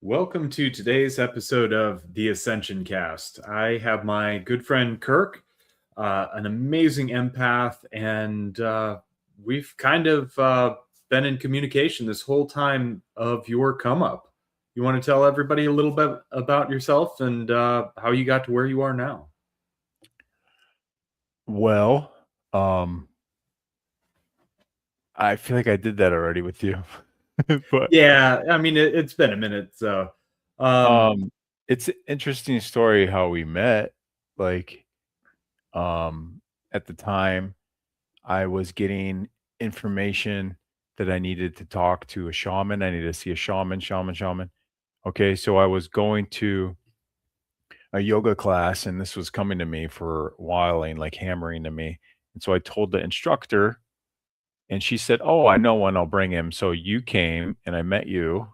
Welcome to today's episode of the Ascension Cast. I have my good friend Kirk, an amazing empath, and we've kind of been in communication this whole time of your come up. You want to tell everybody a little bit about yourself and how you got to where you are now? Well, um, I feel like I did that already with you, but Yeah, I mean, it's been a minute, so um, um, it's an interesting story how we met. Like, um, at the time, I was getting information that I needed to talk to a shaman. I needed to see a shaman. Okay, so I was going to a yoga class, and this was coming to me for a while and like hammering to me. And so I told the instructor. And she said, "Oh, I know one, I'll bring him." So you came and I met you,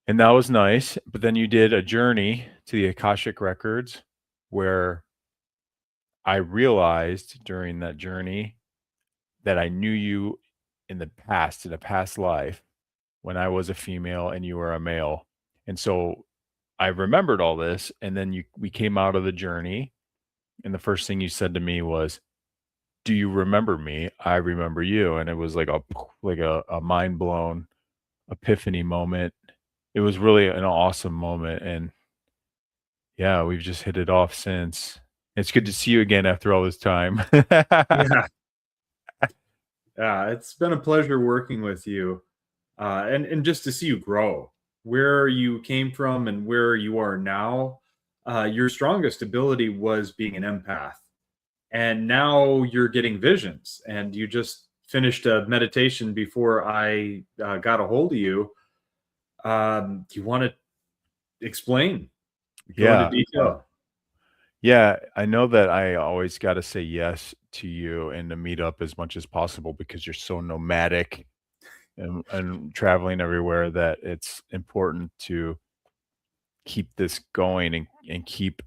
and that was nice. But then you did a journey to the Akashic records where I realized during that journey that I knew you in a past life when I was a female and you were a male. And so I remembered all this. And then we came out of the journey. And the first thing you said to me was, "Do you remember me? I remember you." And it was like a mind blown epiphany moment. It was really an awesome moment, and yeah, we've just hit it off since. It's good to see you again after all this time. yeah, yeah, it's been a pleasure working with you. And just to see you grow, where you came from and where you are now. Your strongest ability was being an empath, and now you're getting visions. And you just finished a meditation before I got a hold of you. Do you want to explain? Go into Yeah, detail. yeah, I know that I always gotta say yes to you and to meet up as much as possible because you're so nomadic and traveling everywhere that it's important to keep this going and keep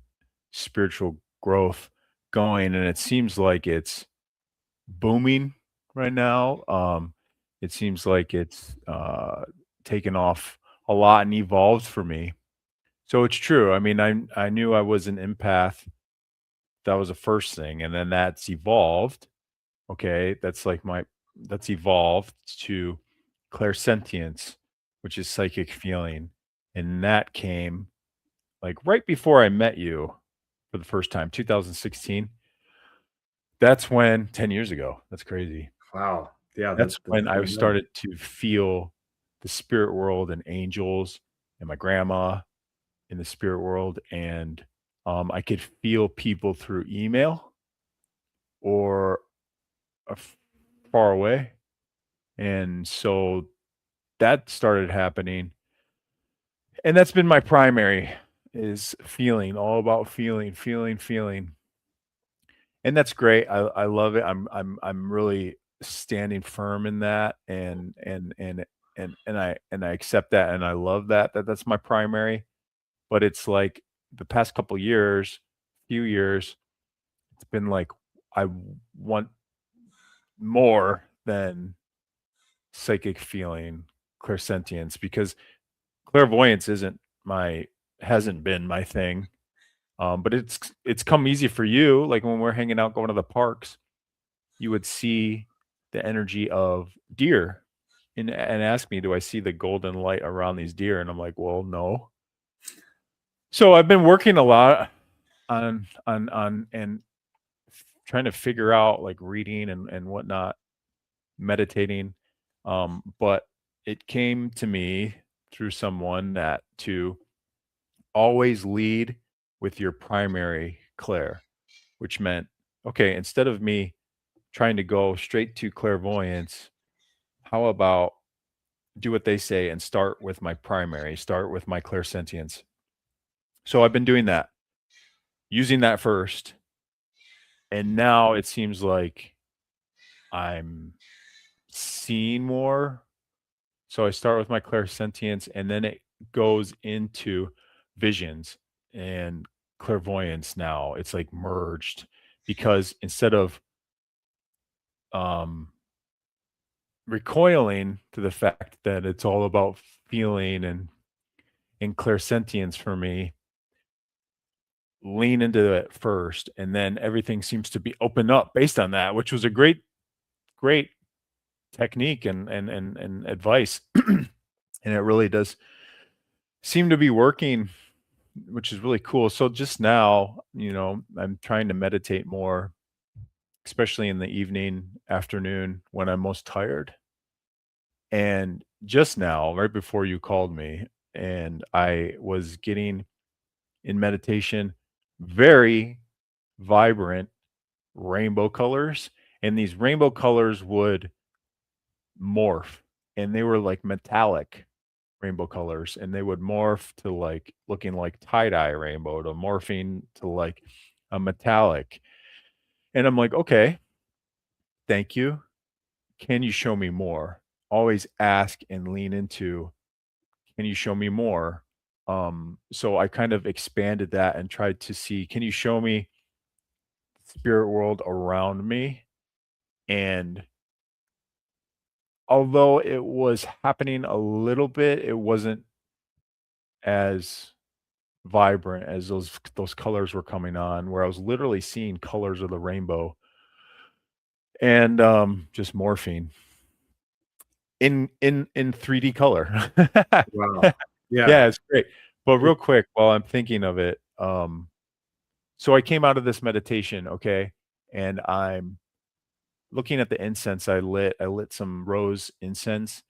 spiritual growth going, and it seems like it's booming right now. It seems like it's taken off a lot and evolved for me. So it's true. I mean, I knew I was an empath. That was the first thing, and then that's evolved. Okay, that's evolved to clairsentience, which is psychic feeling, and that came like right before I met you for the first time, 2016. That's when 10 years ago. That's crazy. Wow. Yeah, That's that's when I pretty good. started to feel the spirit world and angels and my grandma in the spirit world, and, I could feel people through email or, f far away, and so that started happening, and that's been my primary is feeling, all about feeling, and that's great. I love it. I'm really standing firm in that, and I accept that, and I love that's my primary. But it's like the past couple few years, it's been like I want more than psychic feeling, clairsentience, because clairvoyance isn't my hasn't been my thing. But it's come easy for you. Like when we're hanging out, going to the parks, you would see the energy of deer and ask me, "Do I see the golden light around these deer?" And I'm like, "Well, no." So I've been working a lot on and trying to figure out like reading and whatnot, meditating. But it came to me through someone that to always lead with your primary clair, which meant, okay, instead of me trying to go straight to clairvoyance, how about do what they say and start with my primary, start with my clairsentience. So I've been doing that, using that first. And now it seems like I'm seeing more. So I start with my clairsentience and then it goes into visions and clairvoyance now. It's like merged because instead of um recoiling to the fact that it's all about feeling and in clairsentience for me, lean into it first, and then everything seems to be opened up based on that, which was a great technique and advice. And it really does seem to be working, which is really cool. So just now, I'm trying to meditate more, especially in the evening, afternoon when I'm most tired. And just now, right before you called me, and I was getting in meditation very vibrant rainbow colors, and these rainbow colors would morph, and they were like metallic rainbow colors, and they would morph to like looking like tie-dye rainbow to morphing to like a metallic. And I'm like, okay, thank you. Can you show me more? Always ask and lean into, can you show me more? So I kind of expanded that and tried to see, can you show me spirit world around me? And although it was happening a little bit, it wasn't as vibrant as those colors were coming on, where I was literally seeing colors of the rainbow and just morphine in 3D color. Wow. Yeah. Yeah, it's great. But real quick, while I'm thinking of it, so I came out of this meditation, okay, and I'm looking at the incense I lit. I lit some rose incense,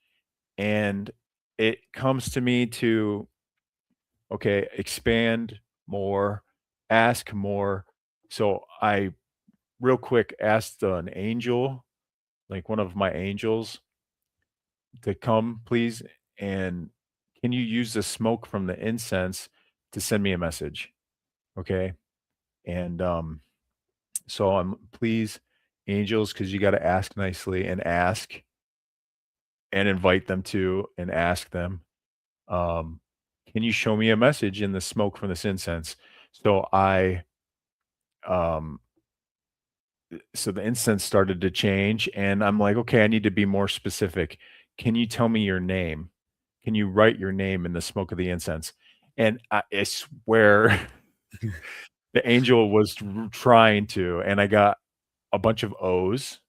and it comes to me to, okay, expand more, ask more. So I real quick asked an angel, like one of my angels, to come, please. And can you use the smoke from the incense to send me a message? Okay. And so I'm, please, angels, because you got to ask nicely and ask and invite them to and ask them, um, can you show me a message in the smoke from this incense? So um, so the incense started to change, and I'm like, okay, I need to be more specific. Can you tell me your name? Can you write your name in the smoke of the incense? And I swear the angel was trying to, and I got a bunch of O's.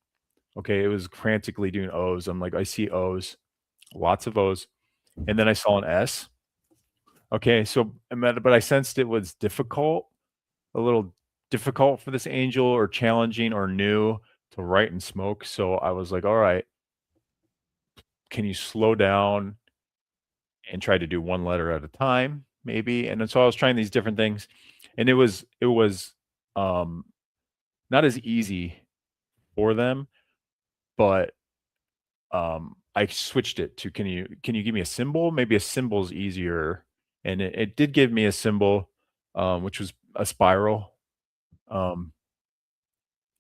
Okay, it was frantically doing O's. I'm like, I see O's, lots of O's. And then I saw an S. Okay, so but I sensed it was difficult, a little difficult for this angel or challenging or new to write and smoke. So I was like, all right, can you slow down and try to do one letter at a time, maybe? And then so I was trying these different things, and it was um not as easy for them, but I switched it to, can you give me a symbol? Maybe a symbol's easier. And it did give me a symbol, which was a spiral. Um,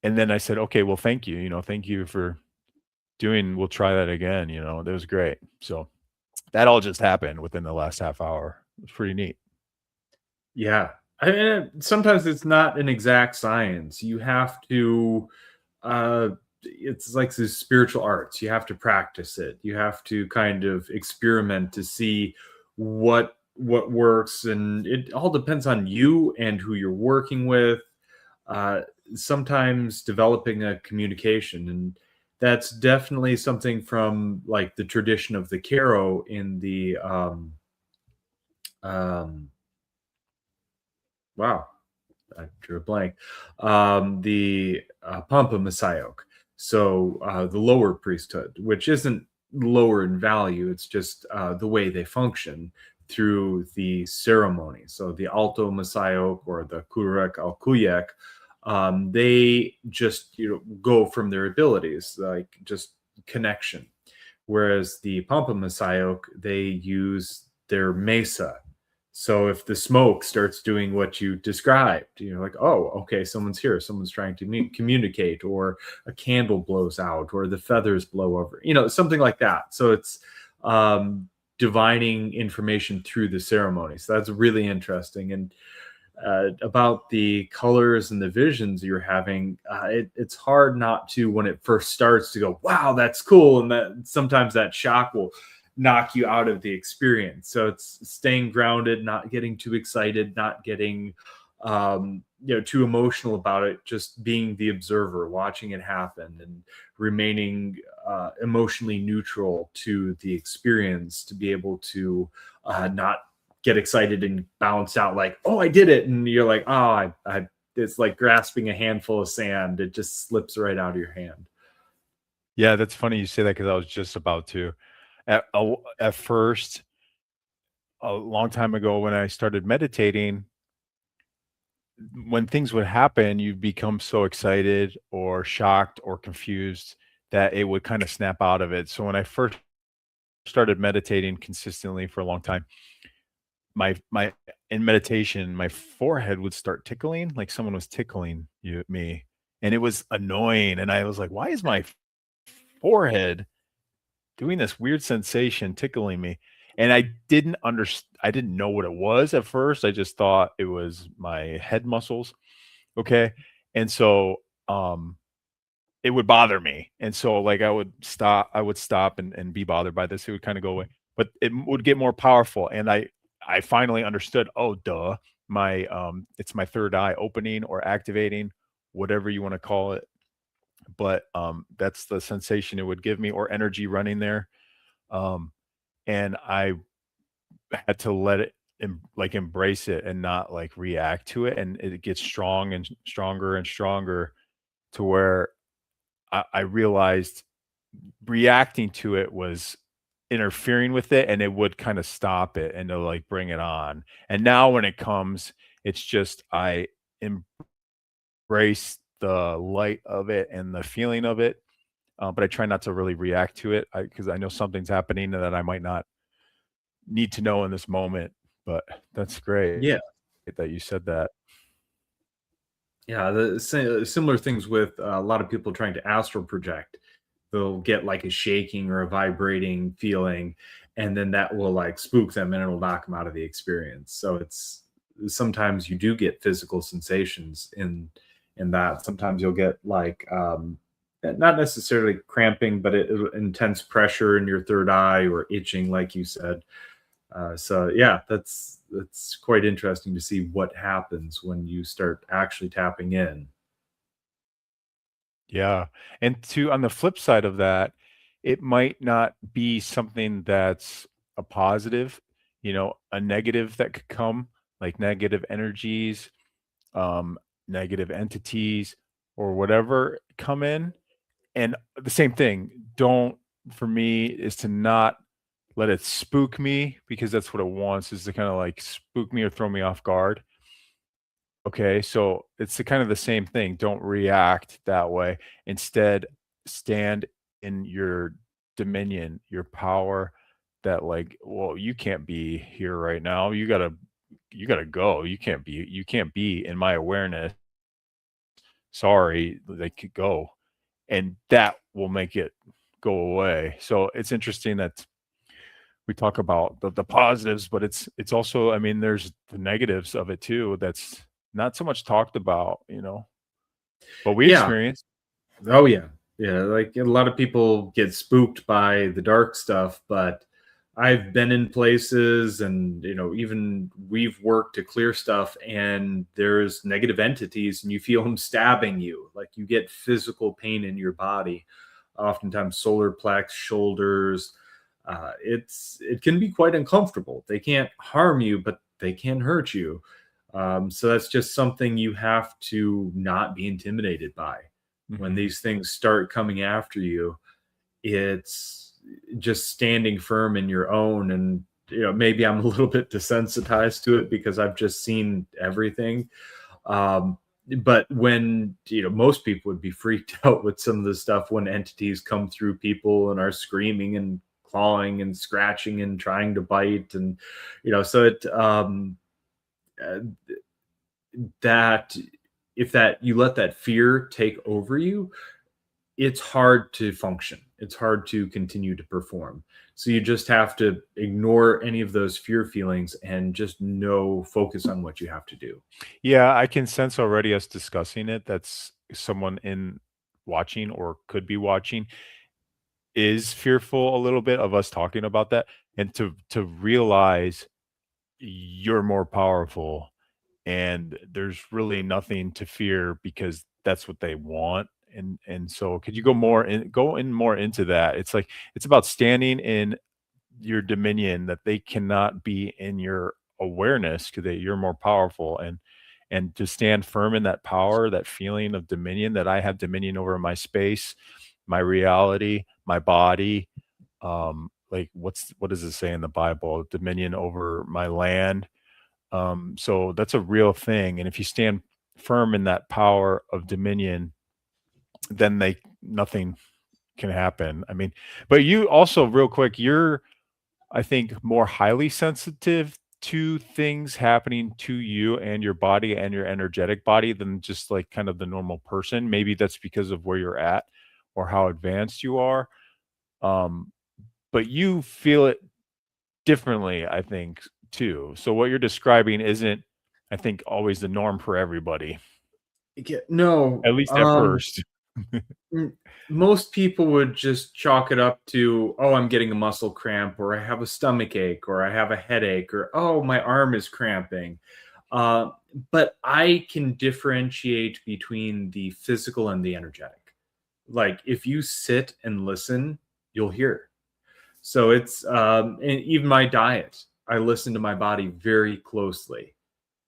and then I said, okay, well, thank you. Thank you for doing, we'll try that again. That was great. So that all just happened within the last half hour. It was pretty neat. Yeah. I mean, sometimes it's not an exact science. You have to it's like the spiritual arts. You have to practice it. You have to kind of experiment to see what works, and it all depends on you and who you're working with. Uh, Sometimes developing a communication, and that's definitely something from like the tradition of the Caro in the um wow, I drew a blank. The Pampa Messiah. So the lower priesthood, which isn't lower in value, it's just the way they function through the ceremony. So the Alto Messiah or the Kurek al Kuyak, they just go from their abilities, like just connection. Whereas the Pampa Messiah, they use their mesa. So if the smoke starts doing what you described, like, oh, okay, someone's here, someone's trying to communicate, or a candle blows out, or the feathers blow over, something like that. So it's divining information through the ceremony. So that's really interesting. And about the colors and the visions you're having, it's hard not to, when it first starts, to go, wow, that's cool. And that sometimes that shock will knock you out of the experience. So it's staying grounded, not getting too excited, not getting too emotional about it, just being the observer, watching it happen, and remaining emotionally neutral to the experience, to be able to not get excited and bounce out like, oh, I did it, and you're like, oh, I it's like grasping a handful of sand. It just slips right out of your hand. Yeah, that's funny you say that because I was just about to. At first, a long time ago when I started meditating, when things would happen, you'd become so excited or shocked or confused that it would kind of snap out of it. So when I first started meditating consistently for a long time, my in meditation, my forehead would start tickling like someone was tickling me, and it was annoying. And I was like, "Why is my forehead doing this weird sensation tickling me?" And I didn't know what it was at first. I just thought it was my head muscles. Okay. And so, it would bother me. And so like I would stop and be bothered by this. It would kind of go away, but it would get more powerful. And I finally understood, oh, duh, it's my third eye opening or activating, whatever you want to call it. But that's the sensation it would give me, or energy running there. Um, and I had to let it like embrace it and not like react to it. And it gets strong and stronger and stronger to where I realized reacting to it was interfering with it, and it would kind of stop it and to like bring it on. And now when it comes, it's just I embrace the light of it and the feeling of it. But I try not to really react to it because I know something's happening that I might not need to know in this moment. But that's great Yeah. that you said that. Yeah, similar things with a lot of people trying to astral project. They'll get like a shaking or a vibrating feeling, and then that will like spook them and it'll knock them out of the experience. So it's sometimes you do get physical sensations in that. Sometimes you'll get like not necessarily cramping, but intense pressure in your third eye or itching, like you said. So yeah, that's quite interesting to see what happens when you start actually tapping in. Yeah. And to on the flip side of that, it might not be something that's a positive, a negative that could come, like negative energies, um, negative entities, or whatever come in. And the same thing, don't for me is to not let it spook me because that's what it wants is to kind of like spook me or throw me off guard. Okay, so it's the kind of the same thing. Don't react that way. Instead, stand in your dominion, your power that like, well, you can't be here right now. You gotta go. You can't be in my awareness. Sorry, they could go. And that will make it go away. So it's interesting that we talk about the positives, but it's also, I mean, there's the negatives of it too. That's not so much talked about, but we Yeah. experience. Oh yeah. Yeah. Like a lot of people get spooked by the dark stuff, but I've been in places and even we've worked to clear stuff and there's negative entities and you feel them stabbing you. Like you get physical pain in your body, oftentimes solar plex, shoulders. It can be quite uncomfortable. They can't harm you, but they can hurt you. So that's just something you have to not be intimidated by. When Mhm. these things start coming after you, it's just standing firm in your own. And maybe I'm a little bit desensitized to it because I've just seen everything. Um, but when most people would be freaked out with some of the stuff when entities come through people and are screaming and clawing and scratching and trying to bite, and so uh, that if that you let that fear take over you, it's hard to function. It's hard to continue to perform. So you just have to ignore any of those fear feelings and just focus on what you have to do. Yeah, I can sense already us discussing it. That's someone in watching or could be watching. is fearful a little bit of us talking about that, and to realize you're more powerful and there's really nothing to fear because that's what they want. And so could you go in more into that? It's like it's about standing in your dominion, that they cannot be in your awareness because you're more powerful, and to stand firm in that power, that feeling of dominion, that I have dominion over my space, my reality, my body. Like what does it say in the Bible? Dominion over my land. So that's a real thing. And if you stand firm in that power of dominion, then they nothing can happen. I mean, but you also real quick, you're I think more highly sensitive to things happening to you and your body and your energetic body than just like kind of the normal person. Maybe that's because of where you're at or how advanced you are. Um, but you feel it differently, I think, too. So what you're describing isn't, I think, always the norm for everybody, No, at least at first. mm, most people would just chalk it up to, oh, I'm getting a muscle cramp, or I have a stomach ache, or I have a headache, or oh, my arm is cramping. Uh, but I can differentiate between the physical and the energetic. Like if you sit and listen, you'll hear. So it's and even my diet. I listen to my body very closely.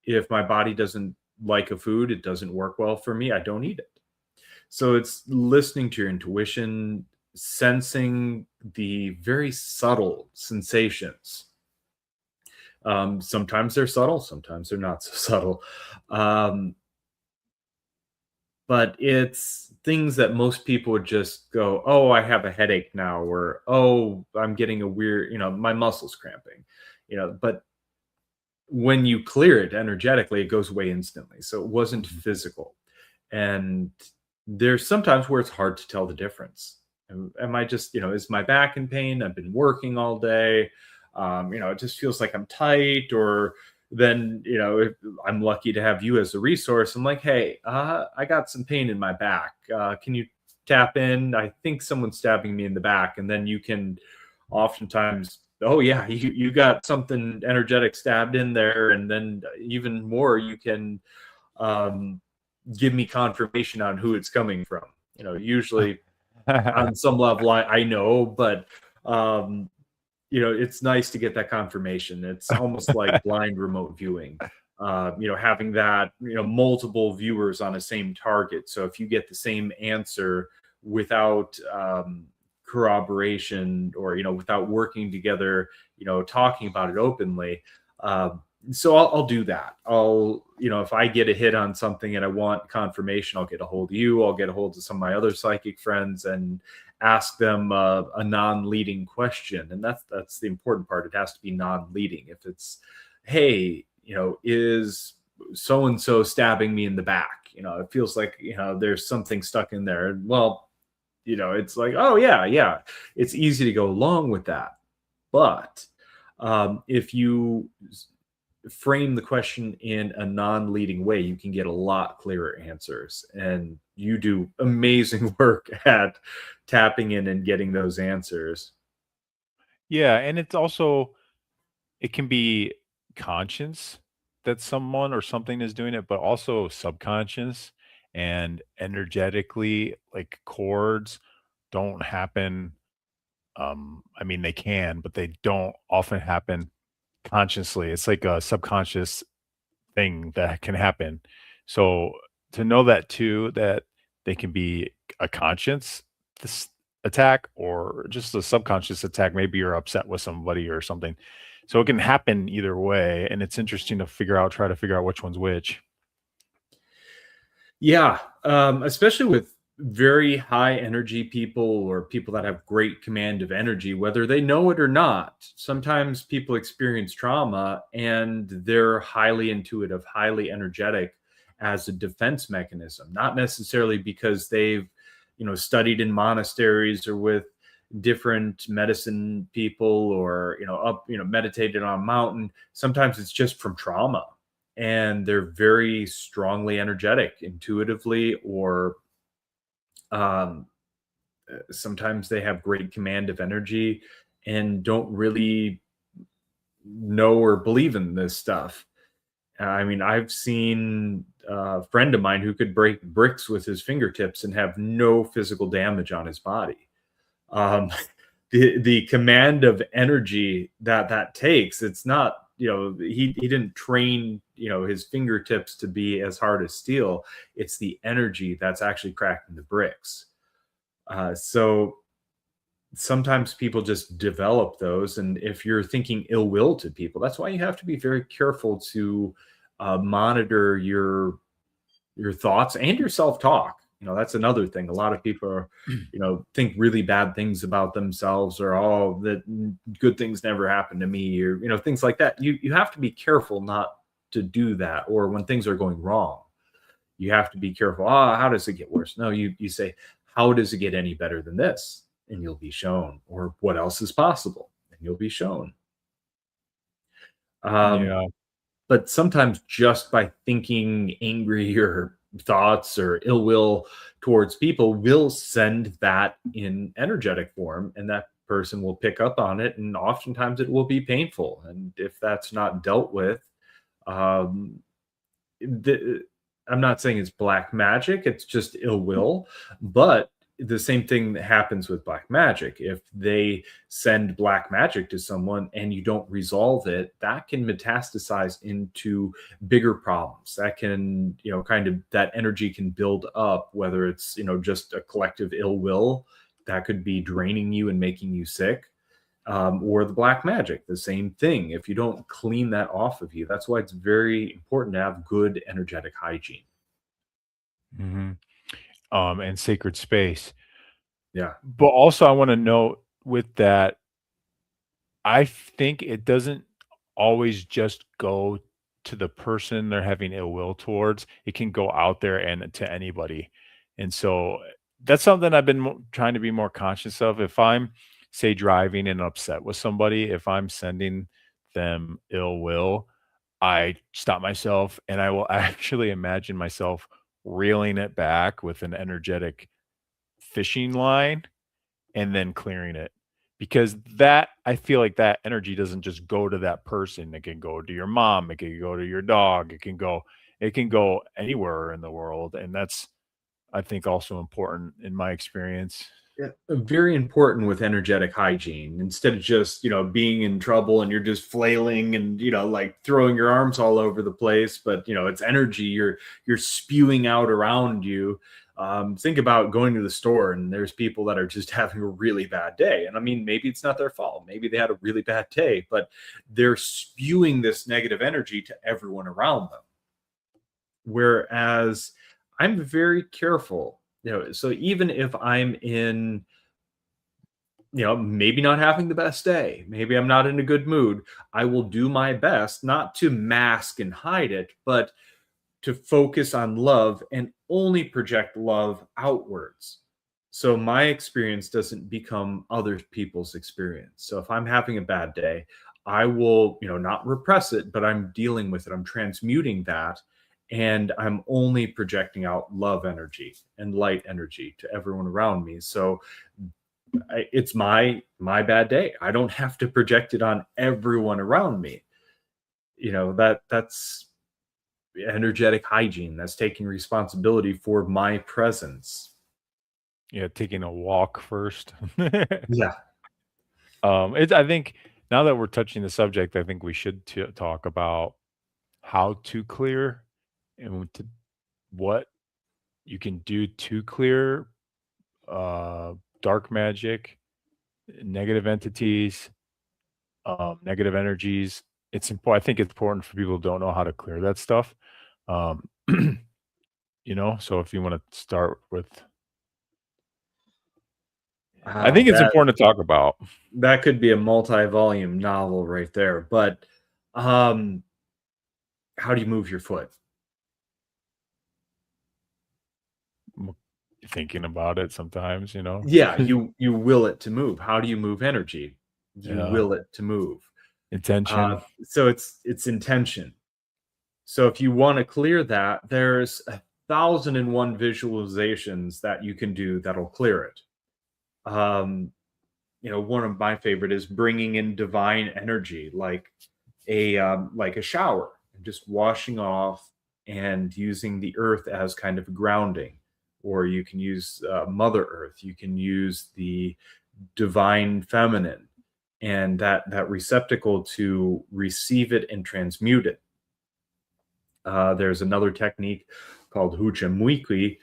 If my body doesn't like a food, it doesn't work well for me, I don't eat it. So it's listening to your intuition, sensing the very subtle sensations. Sometimes they're subtle, sometimes they're not so subtle. Um, but it's things that most people would just go, oh, I have a headache now, or oh, I'm getting a weird, my muscles cramping, but when you clear it energetically, it goes away instantly. So it wasn't Mhm. physical. And there's sometimes where it's hard to tell the difference. Am I just, is my back in pain? I've been working all day. It just feels like I'm tight. Or then, if I'm lucky to have you as a resource, I'm like, hey, I got some pain in my back. Can you tap in? I think someone's stabbing me in the back. And then you can oftentimes, oh yeah, you got something energetic stabbed in there. And then even more, you can um, give me confirmation on who it's coming from. Usually on some level, I know, but um, it's nice to get that confirmation. It's almost like blind remote viewing. Having that, multiple viewers on a same target. So if you get the same answer without corroboration, or without working together, talking about it openly, so I'll do that. If I get a hit on something and I want confirmation, I'll get a hold of you. I'll get a hold of some of my other psychic friends and ask them a non-leading question. And that's the important part. It has to be non-leading. If it's, hey, is so and so stabbing me in the back? It feels like there's something stuck in there. Well, it's like, oh yeah, yeah. It's easy to go along with that, but if you frame the question in a non-leading way, you can get a lot clearer answers. And you do amazing work at tapping in and getting those answers. Yeah, and it's also it can be conscious that someone or something is doing it, but also subconscious and energetically, like chords don't happen. I mean, they can, but they don't often happen consciously. It's like a subconscious thing that can happen. So to know that too, that they can be a conscious this attack or just a subconscious attack. Maybe you're upset with somebody or something. So it can happen either way. And it's interesting to try to figure out which one's which. Yeah, especially with very high energy people, or people that have great command of energy, whether they know it or not. Sometimes people experience trauma and they're highly intuitive, highly energetic as a defense mechanism, not necessarily because they've, studied in monasteries or with different medicine people, or, up, meditated on a mountain. Sometimes it's just from trauma, and they're very strongly energetic intuitively, or um, Sometimes they have great command of energy and don't really know or believe in this stuff. I mean, I've seen a friend of mine who could break bricks with his fingertips and have no physical damage on his body. Um, the command of energy that takes, it's not, he didn't train, his fingertips to be as hard as steel. It's the energy that's actually cracking the bricks. So sometimes people just develop those, and if you're thinking ill will to people, that's why you have to be very careful to monitor your thoughts and your self-talk. That's another thing. A lot of people are, think really bad things about themselves, or oh, that good things never happen to me, or things like that. You have to be careful not to do that. Or when things are going wrong, you have to be careful. Oh, how does it get worse? No, you say, how does it get any better than this? And you'll be shown. Or what else is possible? And you'll be shown. Um, Yeah. but sometimes just by thinking angry or thoughts or ill will towards people will send that in energetic form, and that person will pick up on it, and oftentimes it will be painful. And if that's not dealt with, um, the, I'm not saying it's black magic, it's just ill will. But the same thing that happens with black magic. If they send black magic to someone and you don't resolve it, that can metastasize into bigger problems. That can, kind of, that energy can build up, whether it's, just a collective ill will that could be draining you and making you sick. Or the black magic, the same thing. If you don't clean that off of you, that's why it's very important to have good energetic hygiene. hmm and sacred space. Yeah. But also, I want to note with that, I think it doesn't always just go to the person they're having ill will towards. It can go out there and to anybody. And so that's something I've been trying to be more conscious of. If I'm, say, driving and upset with somebody, if I'm sending them ill will, I stop myself and I will actually imagine myself reeling it back with an energetic fishing line and then clearing it. Because that, I feel like that energy doesn't just go to that person. It can go to your mom, it can go to your dog, it can go anywhere in the world. And that's, I think, also important in my experience. Yeah, very important with energetic hygiene. Instead of just, being in trouble and you're just flailing and, like throwing your arms all over the place, but it's energy you're spewing out around you. Think about going to the store and there's people that are just having a really bad day. And I mean, maybe it's not their fault. Maybe they had a really bad day, but they're spewing this negative energy to everyone around them. Whereas I'm very careful, so even if I'm in, maybe not having the best day, maybe I'm not in a good mood, I will do my best not to mask and hide it, but to focus on love and only project love outwards. So my experience doesn't become other people's experience. So if I'm having a bad day, I will, not repress it, but I'm dealing with it. I'm transmuting that, and I'm only projecting out love energy and light energy to everyone around me. So it's my bad day. I don't have to project it on everyone around me. That's energetic hygiene. That's taking responsibility for my presence. Yeah, taking a walk first. Yeah. I think now that we're touching the subject, I think we should talk about how to clear and what you can do to clear dark magic, negative entities, negative energies. It's important. I think it's important for people who don't know how to clear that stuff. Um, so if you want to start with, I Wow, think it's important to talk about. that could be a multi-volume novel right there. But um how do you move your foot? Thinking about it sometimes, Yeah, you will it to move. How do you move energy? You Yeah, will it to move. intention. So it's intention. So if you want to clear that, there's 1,001 visualizations that you can do that'll clear it. Um, one of my favorite is bringing in divine energy, like a shower, and just washing off and using the earth as kind of grounding. Or you can use Mother Earth. You can use the divine feminine, and that receptacle to receive it and transmute it. There's another technique called hucha muiki,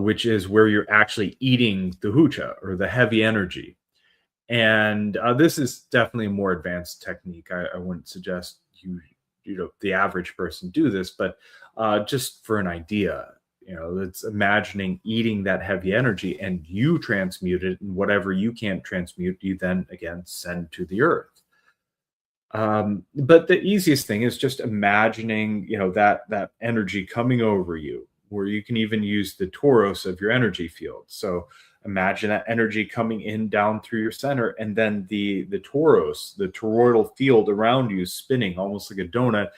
which is where you're actually eating the hucha or the heavy energy. And this is definitely a more advanced technique. I wouldn't suggest the average person do this, but just for an idea, it's imagining eating that heavy energy and you transmute it, and whatever you can't transmute, you then again send to the earth. But the easiest thing is just imagining, that energy coming over you, where you can even use the torus of your energy field. So imagine that energy coming in down through your center, and then the torus, the toroidal field around you, spinning almost like a donut,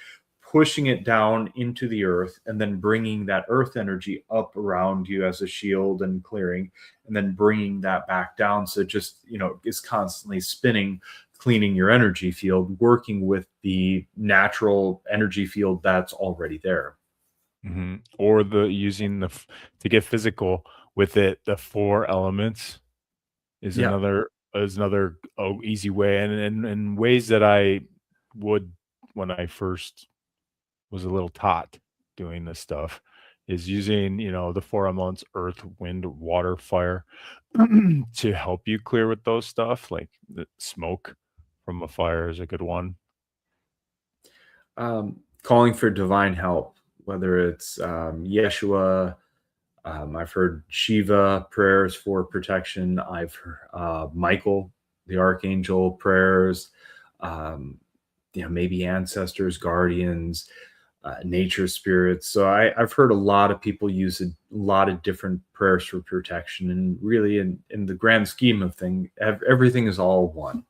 pushing it down into the earth, and then bringing that earth energy up around you as a shield and clearing, and then bringing that back down. So it just, is constantly spinning, cleaning your energy field, working with the natural energy field that's already there. Or the using to get physical with it, the 4 elements is Yeah. another easy way, and ways that I would when I first was a little tot doing this stuff is using, the 4 elements, earth, wind, water, fire, to help you clear with those stuff. Like the smoke from a fire is a good one. Calling for divine help, whether it's Yeshua. I've heard Shiva prayers for protection. I've heard Michael, the archangel prayers. Maybe ancestors, guardians, nature spirits. So I've heard a lot of people use a lot of different prayers for protection, and really, in the grand scheme of things, everything is all one.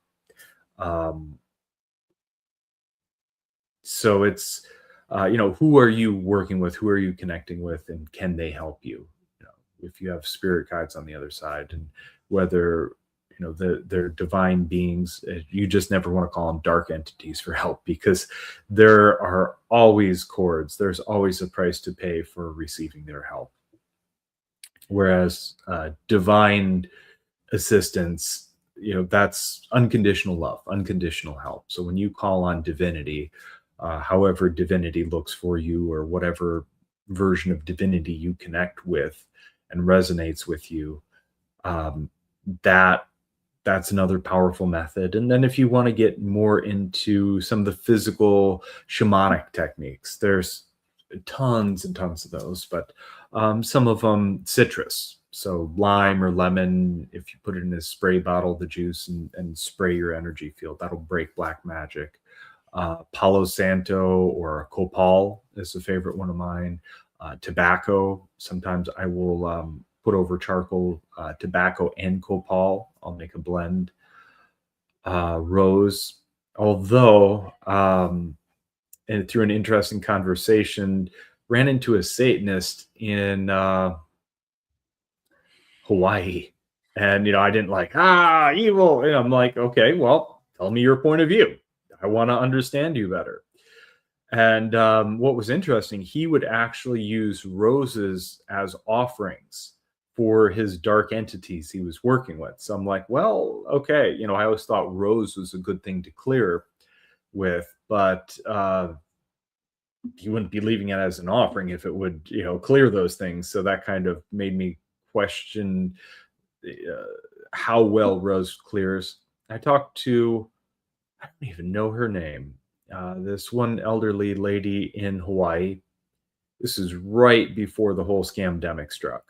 So it's who are you working with, who are you connecting with, and can they help you? If you have spirit guides on the other side, and whether they're divine beings, you just never want to call them dark entities for help, because there are always cords, there's always a price to pay for receiving their help. Whereas divine assistance, that's unconditional love, unconditional help. So when you call on divinity, however divinity looks for you, or whatever version of divinity you connect with and resonates with you, that's another powerful method. And then if you want to get more into some of the physical shamanic techniques, there's tons and tons of those, but some of them citrus. So lime or lemon, if you put it in a spray bottle, the juice, and spray your energy field, that'll break black magic. Palo Santo or copal is a favorite one of mine. Tobacco, sometimes I will put over charcoal, tobacco and copal. I'll make a blend. Rose, although and through an interesting conversation, ran into a Satanist in Hawaii. And, I didn't like, evil. And I'm like, okay, well, tell me your point of view. I want to understand you better. And what was interesting, he would actually use roses as offerings for his dark entities he was working with. So I'm like, well, okay. I always thought rose was a good thing to clear with, but he wouldn't be leaving it as an offering if it would, clear those things. So that kind of made me question how well rose clears. I talked to, I don't even know her name, this one elderly lady in Hawaii. This is right before the whole scamdemic struck.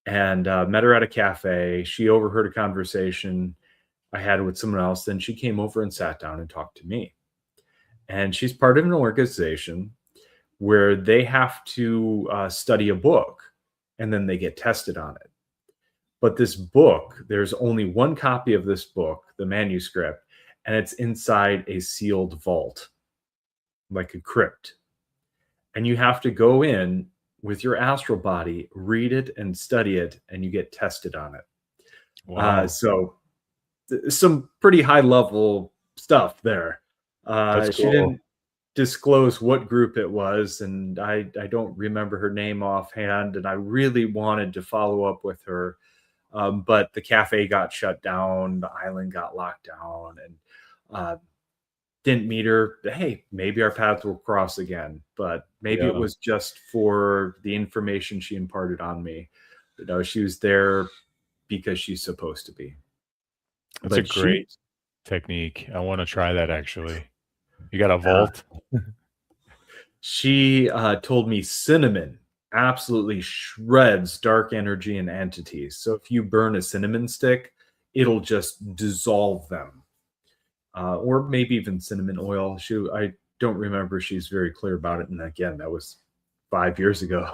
And met her at a cafe. She overheard a conversation I had with someone else. Then she came over and sat down and talked to me. And she's part of an organization where they have to study a book, and then they get tested on it. But this book, there's only one copy of this book, the manuscript, and it's inside a sealed vault, like a crypt. And you have to go in with your astral body, read it and study it, and you get tested on it. Wow. So some pretty high level stuff there. That's She cool. didn't disclose what group it was, and I don't remember her name offhand. And I really wanted to follow up with her, but the cafe got shut down, the island got locked down, and uh, didn't meet her. Hey, maybe our paths will cross again, but maybe it Yeah. was just for the information she imparted on me. She was there because she's supposed to be. That's a But great technique. I want to try that actually. You got a uh, vault? she told me cinnamon absolutely shreds dark energy and entities. So if you burn a cinnamon stick, it'll just dissolve them. Or maybe even cinnamon oil. I don't remember. She's very clear about it. And again, that was 5 years ago,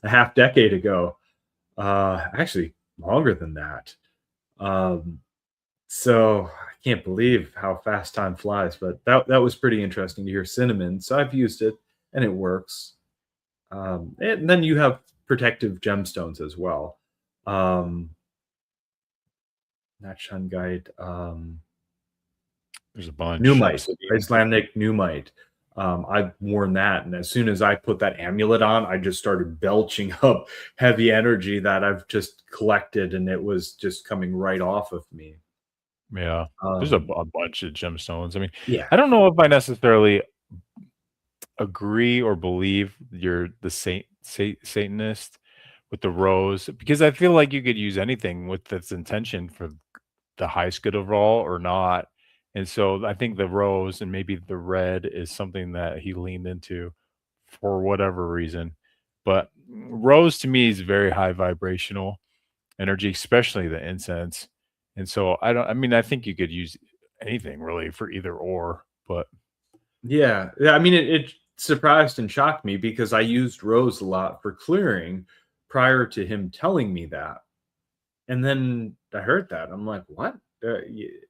a half decade ago. Actually, longer than that. Um, so I can't believe how fast time flies. But that was pretty interesting to hear cinnamon. So I've used it, and it works. And then you have protective gemstones as well. Um, Not shungite. There's a bunch. Pneumite, Obsidian. Icelandic pneumite. I've worn that, and as soon as I put that amulet on, I just started belching up heavy energy that I've just collected, and it was just coming right off of me. Yeah. There's Um, a bunch of gemstones. I mean, yeah, I don't know if I necessarily agree or believe you're the Satanist with the rose because I feel like you could use anything with its intention for the highest good overall or not. And so I think the rose and maybe the red is something that he leaned into for whatever reason. But rose to me is very high vibrational energy, especially the incense. And so I mean, I think you could use anything really for either or, but yeah. I mean, it surprised and shocked me because I used rose a lot for clearing prior to him telling me that. And then I heard that. I'm like, "What?"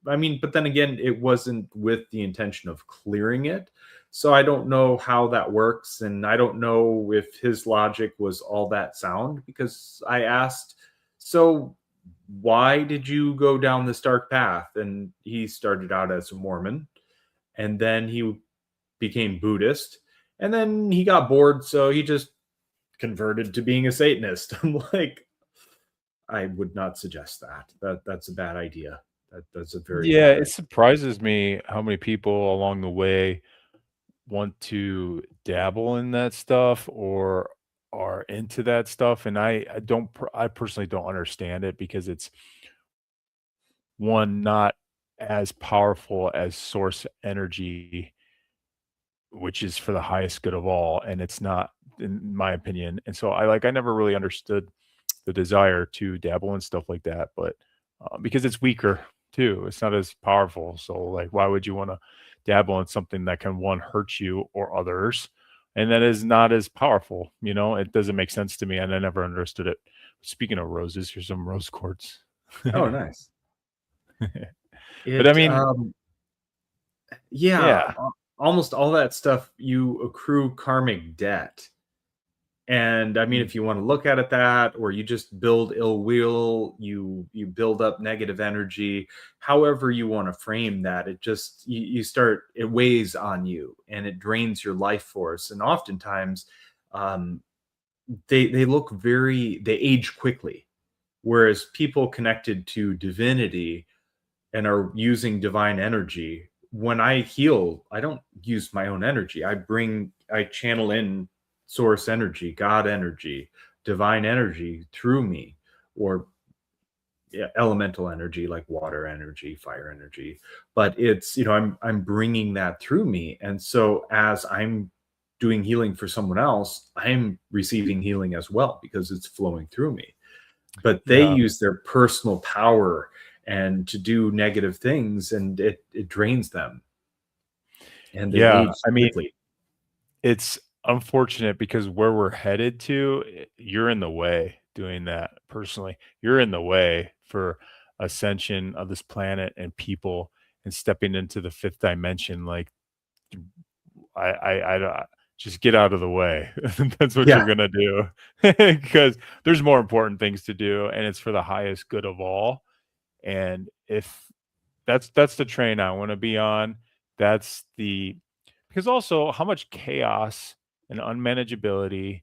I mean, but then again, it wasn't with the intention of clearing it. So I don't know how that works, and I don't know if his logic was all that sound because I asked, "So why did you go down this dark path?" And he started out as a Mormon, and then he became Buddhist, and then he got bored, so he just converted to being a Satanist. I'm like, I would not suggest that. That's a bad idea. That's a very yeah, bad it idea. surprises me how many people along the way want to dabble in that stuff or are into that stuff, and I personally don't understand it because it's one not as powerful as source energy, which is for the highest good of all, and it's not, in my opinion. And so I never really understood the desire to dabble in stuff like that, but because it's weaker too, it's not as powerful. So like, why would you want to dabble in something that can one hurt you or others, and that is not as powerful? You know, it doesn't make sense to me, and I never understood it. Speaking of roses, here's some rose quartz. Oh, nice. But I It mean, yeah, yeah, almost all that stuff you accrue karmic debt. And I mean, mm, if you want to look at it that, or you just build ill will, you build up negative energy, however you want to frame that, it just you start it weighs on you and it drains your life force. And oftentimes, um, they age quickly, whereas people connected to divinity and are using divine energy, when I heal, I don't use my own energy. I channel in source energy, God energy, divine energy through me, or yeah, elemental energy like water energy, fire energy. But it's, I'm bringing that through me. And so as I'm doing healing for someone else, I'm receiving healing as well because it's flowing through me. But they yeah, use their personal power and to do negative things, and it drains them and they yeah. age I mean, quickly. it's unfortunate because where we're headed to, you're in the way doing that personally. You're in the way for ascension of this planet and people and stepping into the fifth dimension. Like I don't just get out of the way. That's what Yeah, you're gonna do because there's more important things to do, and it's for the highest good of all. And if that's the train I want to be on, that's the because also how much chaos and unmanageability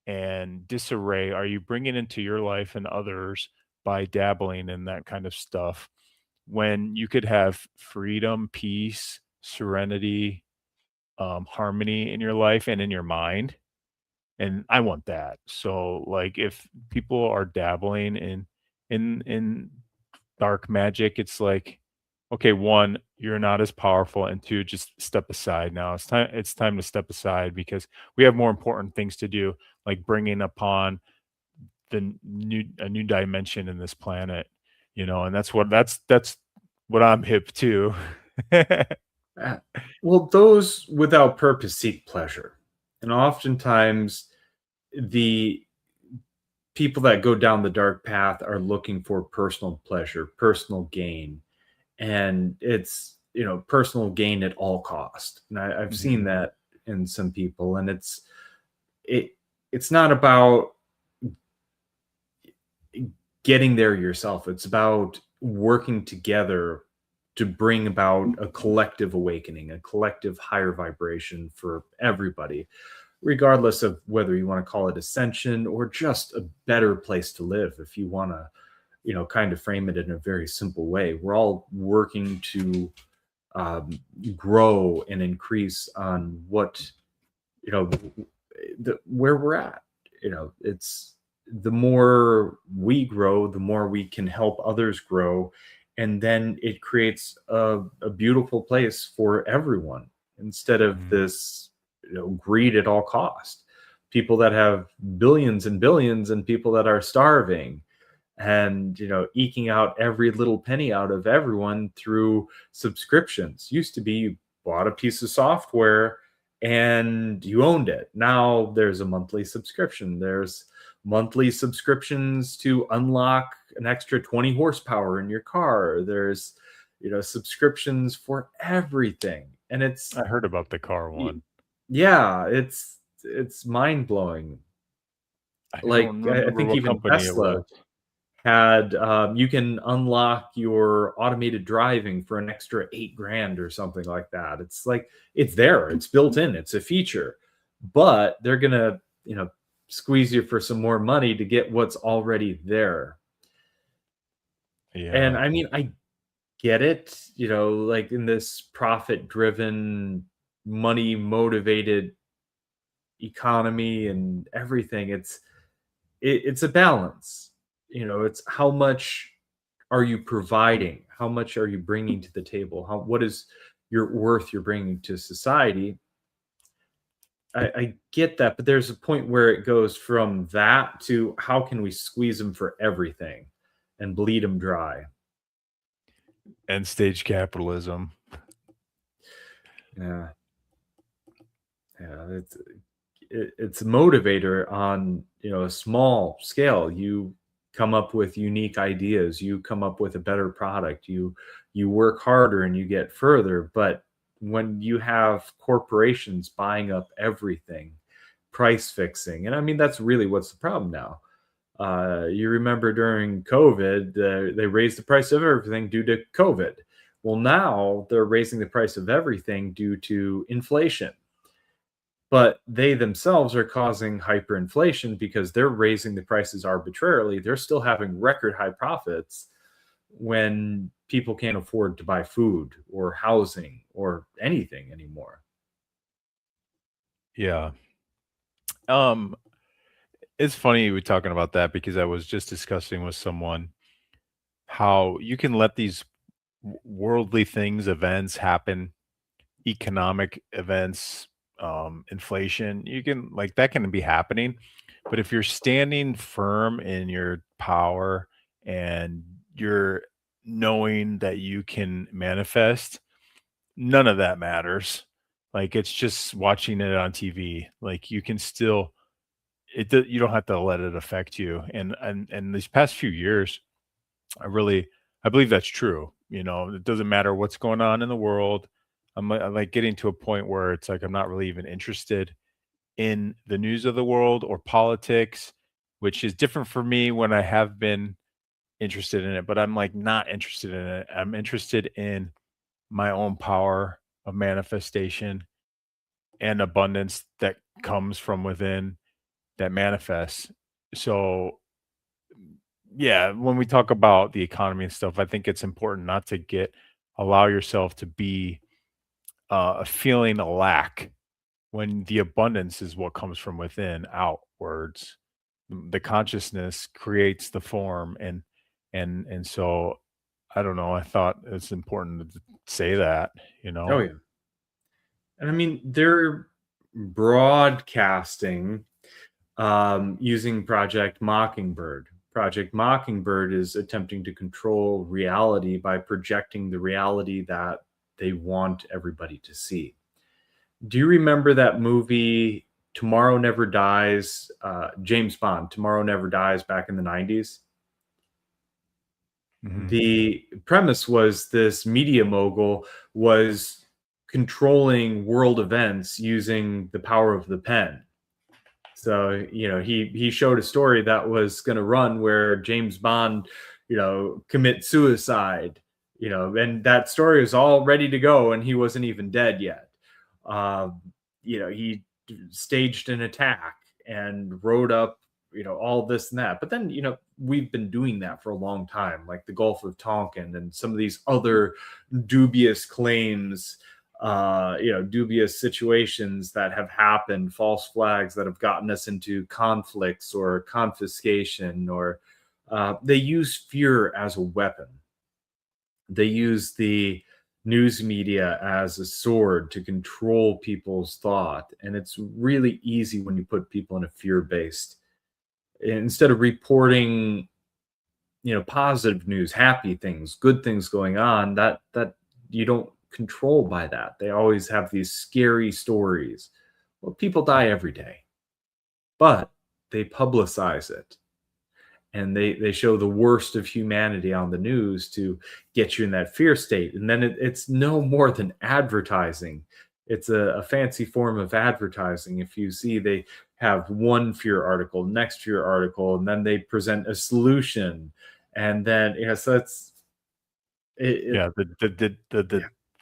and disarray are you bringing into your life and others by dabbling in that kind of stuff when you could have freedom, peace, serenity, harmony in your life and in your mind? And I want that. So, like, if people are dabbling in dark magic, it's like, okay, one, you're not as powerful, and two, just step aside now. It's time to step aside because we have more important things to do, like bringing upon a new dimension in this planet, and that's what I'm hip to. Uh, well, those without purpose seek pleasure. And oftentimes, the people that go down the dark path are looking for personal pleasure, personal gain. And it's, personal gain at all cost. And I've seen Mhm. that in some people. And it it's not about getting there yourself. It's about working together to bring about a collective awakening, a collective higher vibration for everybody, regardless of whether you want to call it ascension or just a better place to live. If you want to, kind of frame it in a very simple way, we're all working to um, grow and increase on what, you know, where we're at. It's the more we grow, the more we can help others grow, and then it creates a beautiful place for everyone instead of Mhm. this, greed at all cost. People that have billions and billions, and people that are starving, and eking out every little penny out of everyone through subscriptions. Used to be you bought a piece of software and you owned it. Now there's a monthly subscription. There's monthly subscriptions to unlock an extra 20 horsepower in your car. There's subscriptions for everything, and it's I heard about the car y- one. yeah, it's mind blowing. I Like don't I remember think what even company it Tesla was. had you can unlock your automated driving for an extra 8 grand or something like that. It's like it's there, it's built in, it's a feature, but they're gonna squeeze you for some more money to get what's already there. And Yeah. I mean, I get it, like in this profit driven, money motivated economy and everything, it's a balance. It's how much are you providing? How much are you bringing to the table? What is your worth you're bringing to society? I get that, but there's a point where it goes from that to how can we squeeze them for everything and bleed them dry? End stage capitalism. Yeah, yeah. It's a motivator on a small scale. You come up with unique ideas, you come up with a better product, you work harder and you get further. But when you have corporations buying up everything, price fixing, and I mean that's really what's the problem now. You remember during COVID, they raised the price of everything due to COVID. Well, now they're raising the price of everything due to inflation, but they themselves are causing hyperinflation because they're raising the prices arbitrarily. They're still having record high profits when people can't afford to buy food or housing or anything anymore. Yeah. Um, it's funny we talking about that because I was just discussing with someone how you can let these worldly things, events happen, economic events, inflation. You can like that can be happening, but if you're standing firm in your power and you're knowing that you can manifest, none of that matters. Like it's just watching it on TV. Like you can still you don't have to let it affect you. And these past few years, I really I believe that's true. It doesn't matter what's going on in the world. I'm like getting to a point where it's like I'm not really even interested in the news of the world or politics, which is different for me when I have been interested in it, but I'm like not interested in it. I'm interested in my own power of manifestation and abundance that comes from within that manifests. So, yeah, when we talk about the economy and stuff, I think it's important not to allow yourself to be feeling a lack when the abundance is what comes from within outwards. The consciousness creates the form, and so I don't know. I thought it's important to say that, you Oh know. yeah. And I mean, they're broadcasting using Project Mockingbird. Project Mockingbird is attempting to control reality by projecting the reality that they want everybody to see. Do you remember that movie Tomorrow Never Dies? James Bond, Tomorrow Never Dies, back in the 90s? Mhm. The premise was this media mogul was controlling world events using the power of the pen. So, he showed a story that was going to run where James Bond, commits suicide, and that story was all ready to go and he wasn't even dead yet. Um, he staged an attack and wrote up, all this and that. But then, we've been doing that for a long time, like the Gulf of Tonkin and some of these other dubious claims, dubious situations that have happened, false flags that have gotten us into conflicts or confiscation, or they use fear as a weapon. They use the news media as a sword to control people's thought. And it's really easy when you put people in a fear based, instead of reporting, positive news, happy things, good things going on, that you don't control by that. They always have these scary stories. Well, people die every day, but they publicize it, and they show the worst of humanity on the news to get you in that fear state. And then it's no more than advertising. It's a fancy form of advertising. If you see, they have one fear article, next fear article, and then they present a solution. And then, so it Yeah, yeah.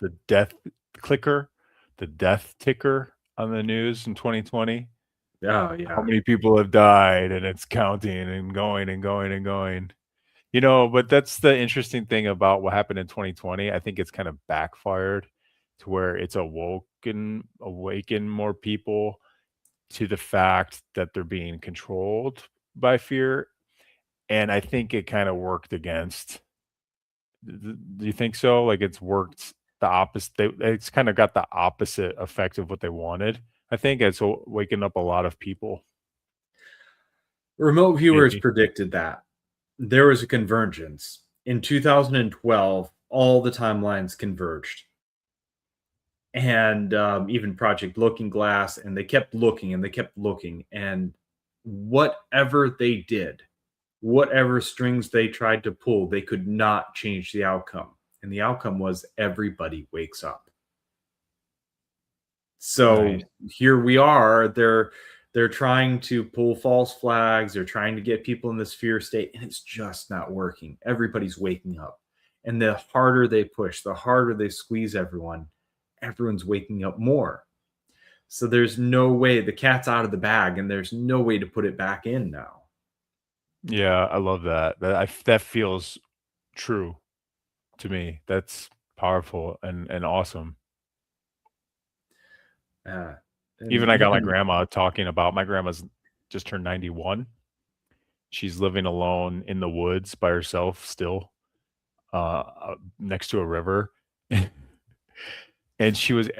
the death clicker, the death ticker on the news in 2020. Oh How yeah. many people have died, and it's counting and going and going and going. You know, but that's the interesting thing about what happened in 2020. I think it's kind of backfired to where it's awakened more people to the fact that they're being controlled by fear, and I think it kinda worked against. Do you think so? Like, it's worked the opposite. It's kinda got the opposite effect of what they wanted. I think it's waking up a lot of people, Remote viewers maybe. predicted that there was a convergence in 2012. All the timelines converged, and even Project Looking Glass, and they kept looking and they kept looking, and whatever they did, whatever strings they tried to pull, they could not change the outcome. And the outcome was everybody wakes up. Nice. So here we are. They're trying to pull false flags. They're trying to get people in this fear state, and it's just not working. Everybody's waking up. And the harder they push, the harder they squeeze everyone, everyone's waking up more. So there's no way, the cat's out of the bag, and there's no way to put it back in now. Yeah, I love that. That feels true to me. That's powerful and awesome. Uh, Even and I got my even grandma talking about my grandma's just turned 91. She's living alone in the woods by herself still, next to a river. And she was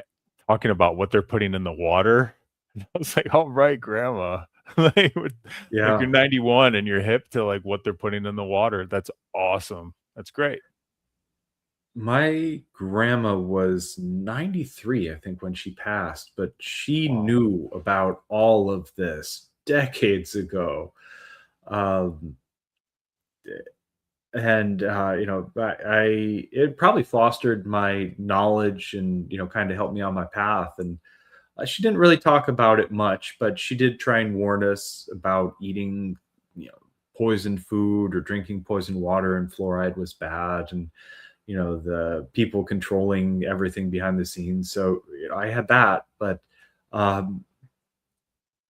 talking about what they're putting in the water. And I was like, "All right, grandma." Like, you're yeah, 91 and you're hip to, like, what they're putting in the water. That's awesome. That's great. my grandma was 93, I think, when she passed, but she Wow. knew about all of this decades ago. Um, and it probably fostered my knowledge and, kind of helped me on my path. And she didn't really talk about it much, but she did try and warn us about eating, you know poisoned food or drinking poisoned water, and fluoride was bad, and the people controlling everything behind the scenes. So I had that, but um,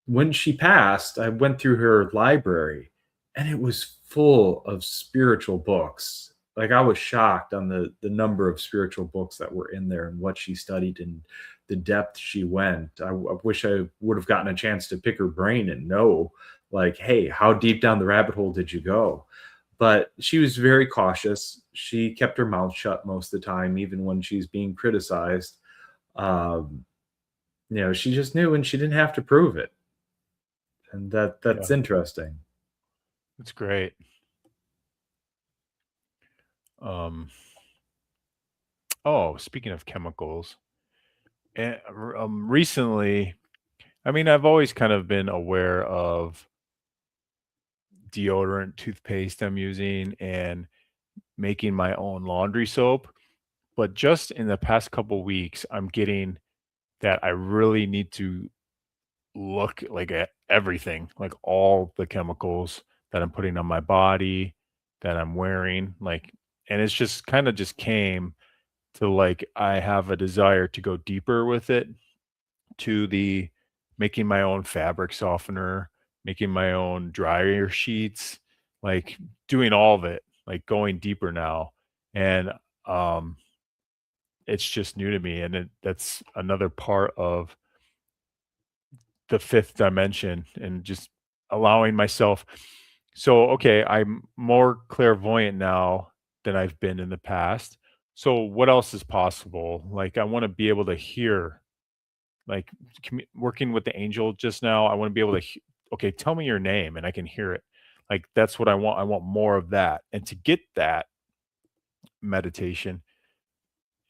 when she passed, I went through her library, and it was full of spiritual books. Like, I was shocked on the number of spiritual books that were in there and what she studied and the depth she went. I wish I would have gotten a chance to pick her brain and know, like, hey, how deep down the rabbit hole did you go? But she was very cautious. She kept her mouth shut most of the time, even when she's being criticized. Um, she just knew, and she didn't have to prove it, and that's Yeah, interesting. it's great. Um, oh, speaking of chemicals, recently, I mean, I've always kind of been aware of deodorant, toothpaste I'm using, and making my own laundry soap. But just in the past couple weeks, I'm getting that I really need to look like at everything, like all the chemicals that I'm putting on my body, that I'm wearing, like, and it's just kind of just came to like I have a desire to go deeper with it, to the making my own fabric softener, making my own dryer sheets, like doing all of it, like going deeper now. And um it's just new to me, and that's another part of the fifth dimension, and just allowing myself. So okay, I'm more clairvoyant now than I've been in the past. So what else is possible? Like, I want to be able to hear, like, working with the angel just now, I want to be able to okay, tell me your name and I can hear it. Like, that's what I want. I want more of that. And to get that meditation,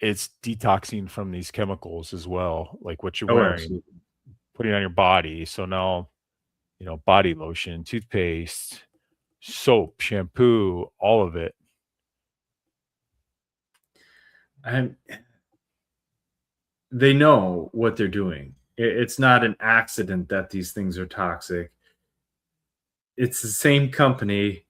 it's detoxing from these chemicals as well, like what you're Oh, wearing, absolutely. putting on your body. So now, body lotion, toothpaste, soap, shampoo, all of it. And they know what they're doing. It's not an accident that these things are toxic. It's the same company.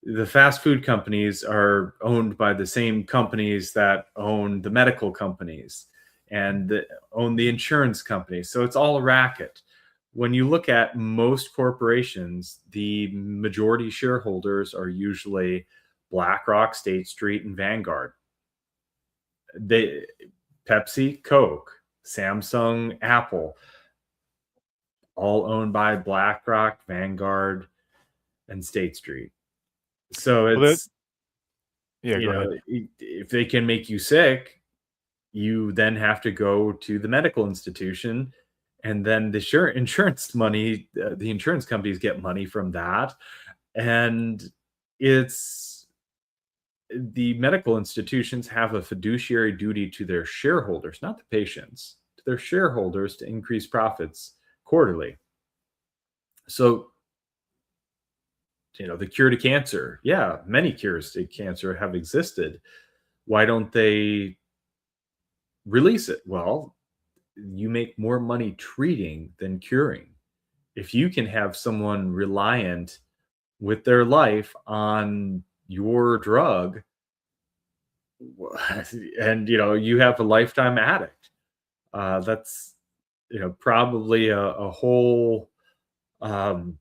The fast food companies are owned by the same companies that own the medical companies and own the insurance companies. So it's all a racket. When you look at most corporations, the majority shareholders are usually BlackRock, State Street, and Vanguard. They Pepsi, Coke, Samsung, Apple, all owned by BlackRock, Vanguard, and State Street. So Well, that, it's, yeah, go ahead. if they can make you sick, you then have to go to the medical institution, and then the insurance money, the insurance companies get money from that, and it's the medical institutions have a fiduciary duty to their shareholders, not the patients, to their shareholders, to increase profits quarterly. So, the cure to cancer, yeah, many cures to cancer have existed. Why don't they release it? Well, you make more money treating than curing. If you can have someone reliant with their life on your drug, and you have a lifetime addict, that's probably a whole, um,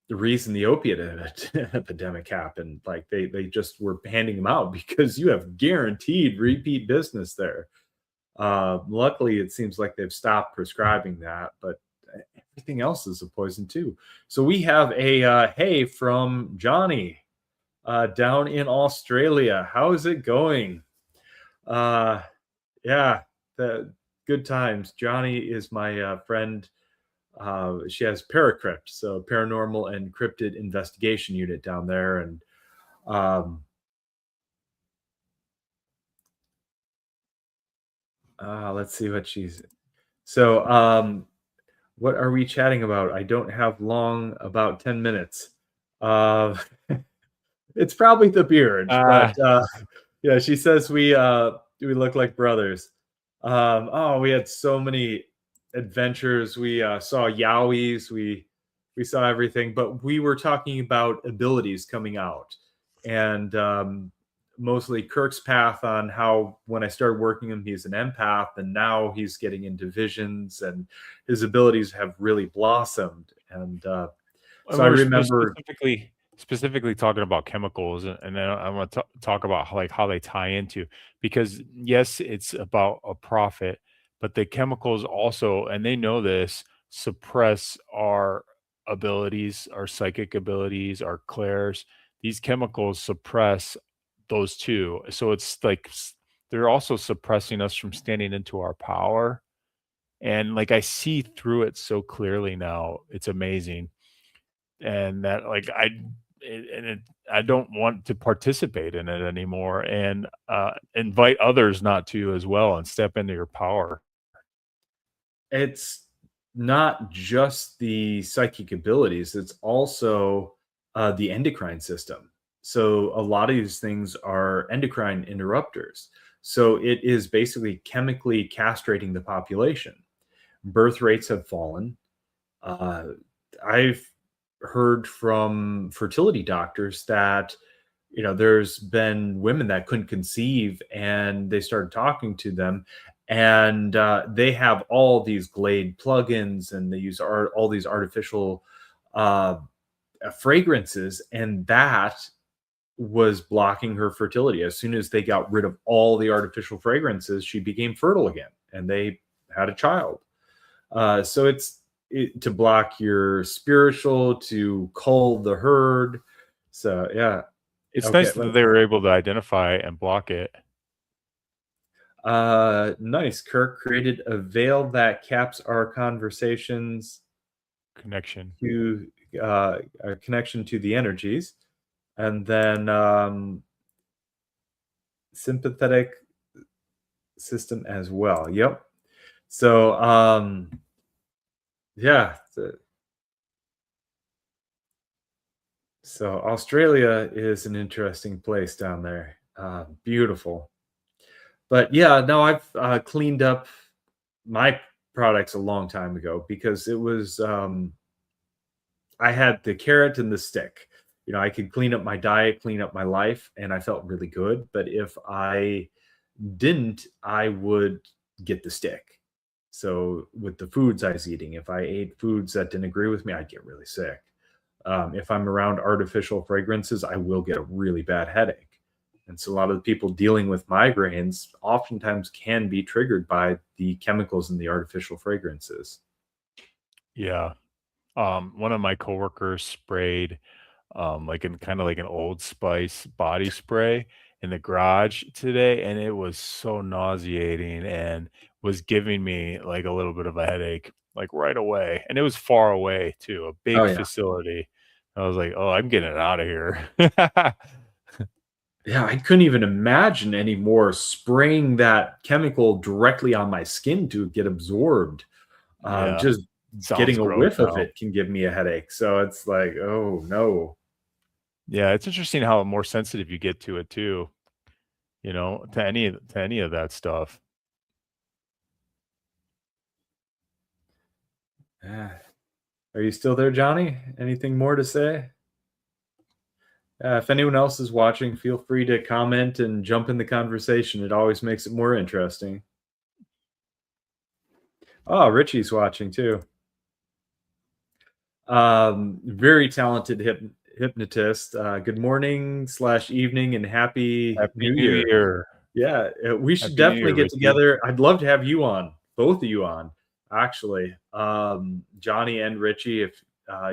the reason the opiate epidemic happened. Like, they just were handing them out because you have guaranteed repeat business there. Luckily, it seems like they've stopped prescribing that, but everything else is a poison too. So we have a hey from Johnny down in Australia. How is it going? Uh, yeah, the good times. Johnny is my friend. She has Paracrypt, so Paranormal and Cryptid Investigation Unit down there, and um, let's see what she's. So, what are we chatting about? I don't have long, about 10 minutes. Uh, it's probably the beard, Ah, but yeah, she says we look like brothers. Oh, we had so many adventures. We saw yowies. We we saw everything, but we were talking about abilities coming out, and mostly Kirk's path on how when I started working him, he's an empath, and now he's getting into visions, and his abilities have really blossomed. And And so I we were remember, specifically talking about chemicals, and then I want to talk about how they tie into, because yes, it's about a profit, but the chemicals also, and they know this, suppress our abilities, our psychic abilities, our clairs. These chemicals suppress those two. So it's like they're also suppressing us from standing into our power. And like I see through it so clearly now. It's amazing. And that like I don't want to participate in it anymore, and invite others not to as well, and step into your power. it's not just the psychic abilities, it's also the endocrine system. So a lot of these things are endocrine interrupters. So it is basically chemically castrating the population. Birth rates have fallen. Uh, I've heard from fertility doctors that there's been women that couldn't conceive, and they started talking to them, and they have all these Glade plugins, and they use all these artificial uh, fragrances, and that was blocking her fertility. As soon as they got rid of all the artificial fragrances, she became fertile again, and they had a child. So to block your spiritual, to cull the herd. So yeah. It's Okay. nice that they were able to identify and block it. Nice. Kirk created a veil that caps our conversations Connection. to a connection to the energies, and then sympathetic system as well. Yep. So yeah. So Australia is an interesting place down there. Beautiful. But yeah, no, I've cleaned up my products a long time ago because it was I had the carrot and the stick. I could clean up my diet, clean up my life, and I felt really good. But if I didn't, I would get the stick. So with the foods I was eating, if I ate foods that didn't agree with me, I'd get really sick. If I'm around artificial fragrances, I will get a really bad headache. And so a lot of the people dealing with migraines oftentimes can be triggered by the chemicals in the artificial fragrances. Yeah. One of my coworkers sprayed like in kind of like an Old Spice body spray in the garage today, and it was so nauseating and was giving me like a little bit of a headache like right away. And it was far away too, a Oh big yeah. facility. I was like, "Oh, I'm getting out of here." Yeah, I couldn't even imagine anymore spraying that chemical directly on my skin to get absorbed. Yeah. Just Sounds getting a gross whiff of now. it can give me a headache. So it's like, oh no. Yeah, it's interesting how more sensitive you get to it too, to any of that stuff. Ah, are you still there, Johnny? Anything more to say? If anyone else is watching, feel free to comment and jump in the conversation. It always makes it more interesting. Oh, Richie's watching too. Very talented hypnotist. Good morning slash evening and happy Happy New New Year. Year. Yeah, we should Happy New definitely Year, get Ricky. together. I'd love to have you on, both of you on, actually. Johnny and Richie, if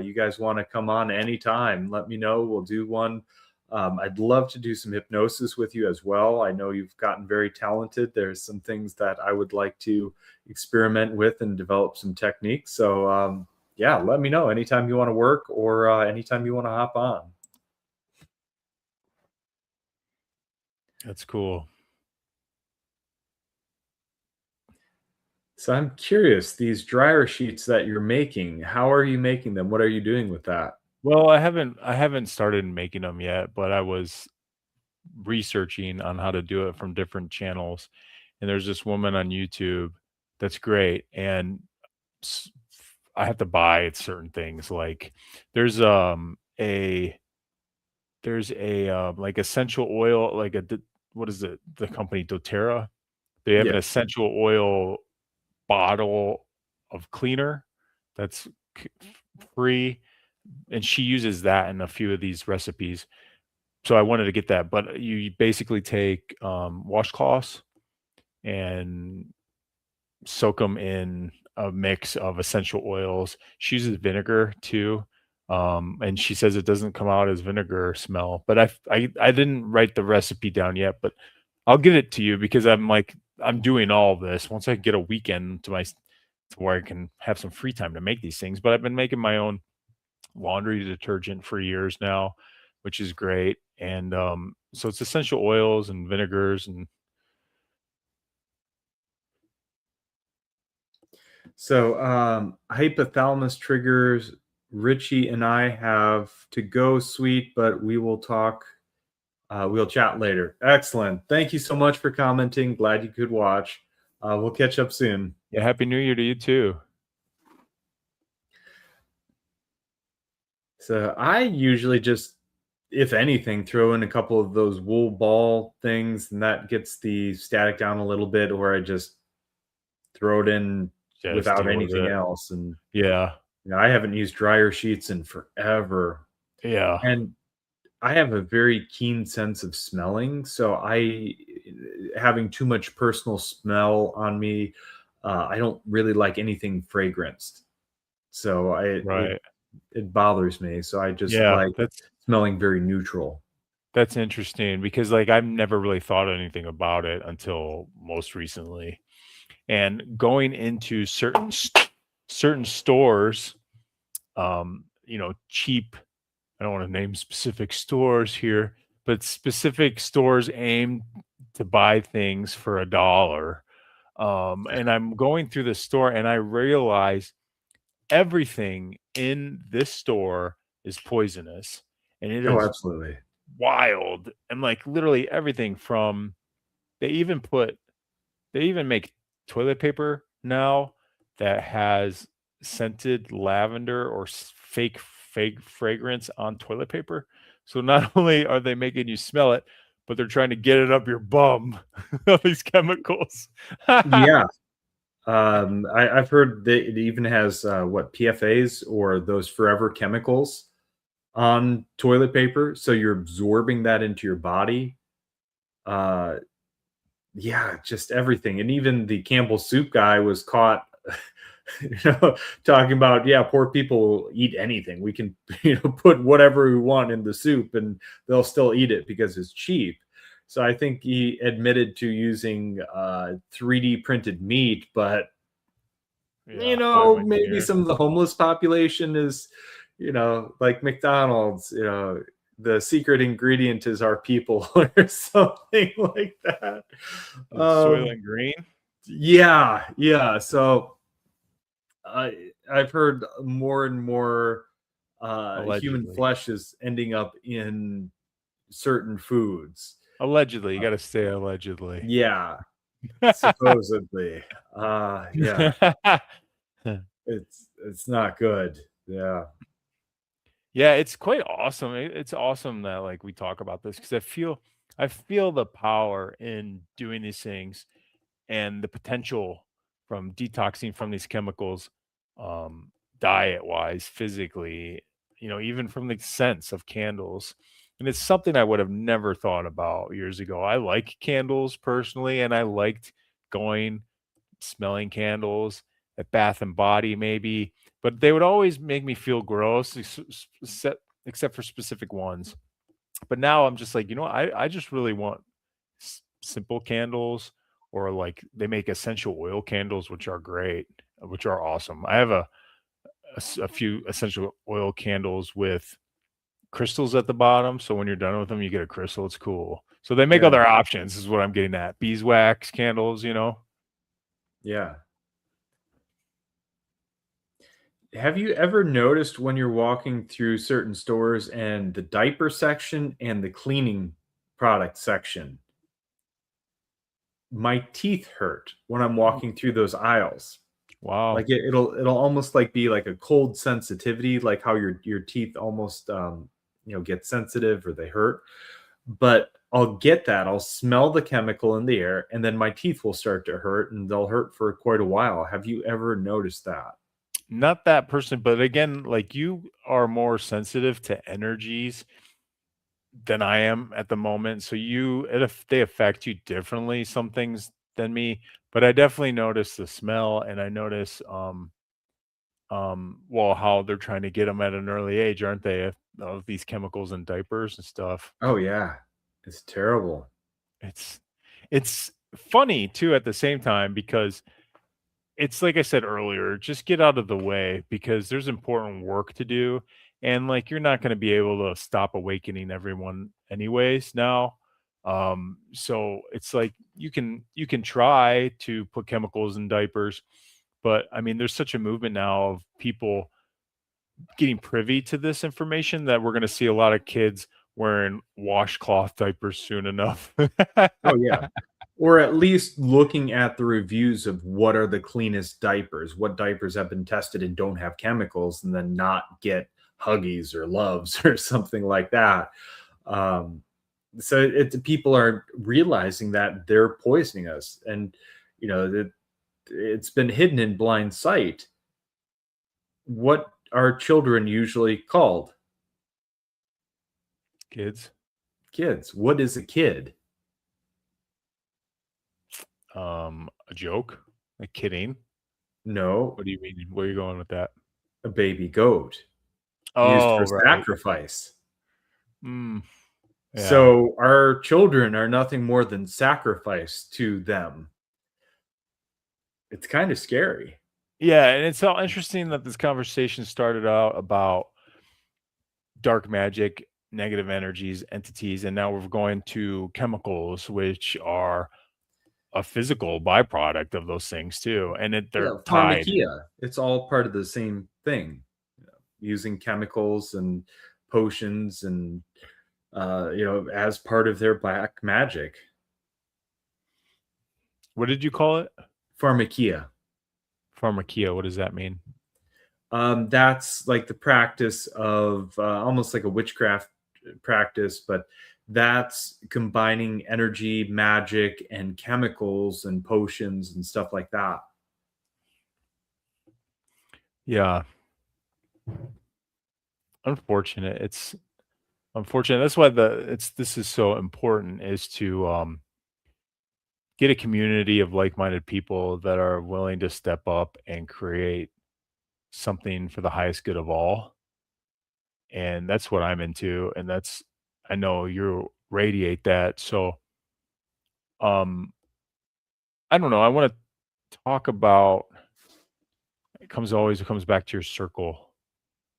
you guys want to come on anytime, let me know. We'll do one. I'd love to do some hypnosis with you as well. I know you've gotten very talented. There's some things that I would like to experiment with and develop some techniques. So, yeah, let me know anytime you want to work or anytime you want to hop on. That's cool. So I'm curious, these dryer sheets that you're making, how are you making them? What are you doing with that? Well, I haven't started making them yet, but I was researching on how to do it from different channels, and there's this woman on YouTube that's great, and s I have to buy certain things. Like there's a like essential oil, like what is it? The company doTERRA. They have an Yeah. essential oil bottle of cleaner that's free, and she uses that in a few of these recipes. So I wanted to get that, but you basically take washcloths and soak them in a mix of essential oils. She uses vinegar too. And she says it doesn't come out as vinegar smell, but I didn't write the recipe down yet, but I'll get it to you because I'm doing all this once I get a weekend to where I can have some free time to make these things. But I've been making my own laundry detergent for years now, which is great. And so it's essential oils and vinegars and So, hypothalamus triggers. Richie and I have to go, sweet, but we will talk. We'll chat later. Excellent. Thank you so much for commenting. Glad you could watch. We'll catch up soon. yeah, happy New Year to you too. So, I usually just, if anything, throw in a couple of those wool ball things, and that gets the static down a little bit, or I just throw it in Just without deal with anything it. else. And Yeah. I haven't used dryer sheets in forever. Yeah. And I have a very keen sense of smelling, so I having too much personal smell on me, I don't really like anything fragranced. So Right. it bothers me. So I just Yeah. like smelling very neutral. That's interesting because like I've never really thought anything about it until most recently. And going into certain stores, cheap, I don't want to name specific stores here, but specific stores aim to buy things for $1. And I'm going through the store and I realize everything in this store is poisonous, and it Oh, is absolutely. wild. And like literally everything from they even put they even make toilet paper now that has scented lavender or fake fragrance on toilet paper. So not only are they making you smell it, but they're trying to get it up your bum. All these chemicals. Yeah. I've heard that it even has what PFAs or those forever chemicals on toilet paper, so you're absorbing that into your body. Uh, yeah, just everything, and even the Campbell soup guy was caught, talking about, yeah, poor people will eat anything. We can, put whatever we want in the soup, and they'll still eat it because it's cheap. So I think he admitted to using 3D printed meat, but Yeah, I've been maybe here. some of the homeless population is, like McDonald's, the secret ingredient is our people or something like that. Is Um, Soylent Green? yeah, yeah. So I've heard more and more human Allegedly. flesh is ending up in certain foods. Allegedly, you Uh, gotta say allegedly. yeah, supposedly. Yeah, it's not good. Yeah. Yeah, it's quite awesome. It's awesome that like we talk about this because I feel the power in doing these things and the potential from detoxing from these chemicals, diet wise, physically, even from the sense of candles. And it's something I would have never thought about years ago. I like candles personally, and I liked going smelling candles at Bath and Body, maybe, but they would always make me feel gross, except for specific ones. But now I'm just like, I just really want simple candles, or like they make essential oil candles, which are great, which are awesome. I have a few essential oil candles with crystals at the bottom. So when you're done with them, you get a crystal. It's cool. So they make Yeah. other options, is what I'm getting at. Beeswax candles. Yeah. Have you ever noticed when you're walking through certain stores and the diaper section and the cleaning product section, my teeth hurt when I'm walking through those aisles. Wow. Like it'll almost like be like a cold sensitivity, like how your teeth almost get sensitive or they hurt. But I'll get that. I'll smell the chemical in the air, and then my teeth will start to hurt, and they'll hurt for quite a while. Have you ever noticed that? Not that person, but again, like you are more sensitive to energies than I am at the moment. So they affect you differently, some things than me. But I definitely notice the smell and I notice well how they're trying to get them at an early age, aren't they? Of these chemicals in diapers and stuff. Oh yeah, it's terrible. It's it's funny too at the same time because it's like I said earlier, just get out of the way because there's important work to do. And like you're not going to be able to stop awakening everyone anyways now. So it's like you can try to put chemicals in diapers, but I mean there's such a movement now of people getting privy to this information that we're going to see a lot of kids wearing washcloth diapers soon enough. Oh yeah. Or at least looking at the reviews of what are the cleanest diapers, what diapers have been tested and don't have chemicals, and then not get Huggies or Loves or something like that. Um, so people are realizing that they're poisoning us, and that it's been hidden in blind sight. What are children usually called? Kids. Kids. What is a kid? A joke? Like kidding? No, What do you mean? Where are you going with that? a baby goat used for Oh, right. sacrifice. Mm, yeah. So our children are nothing more than sacrifice to them. It's kind of scary. Yeah, and it's all interesting that this conversation started out about dark magic, negative energies, entities, and now we're going to chemicals, which are a physical byproduct of those things too, and they're Yeah, tied. pharmakia. It's all part of the same thing. Using chemicals and potions and as part of their black magic. What did you call it? Pharmakia. Pharmakia. What does that mean? That's like the practice of almost like a witchcraft practice, but that's combining energy, magic, and chemicals and potions and stuff like that. Yeah, unfortunate. It's unfortunate. That's why this is so important is to get a community of like-minded people that are willing to step up and create something for the highest good of all. And that's what I'm into. And that's, I know you radiate that. So, um, I don't know. I want to talk about, it comes back to your circle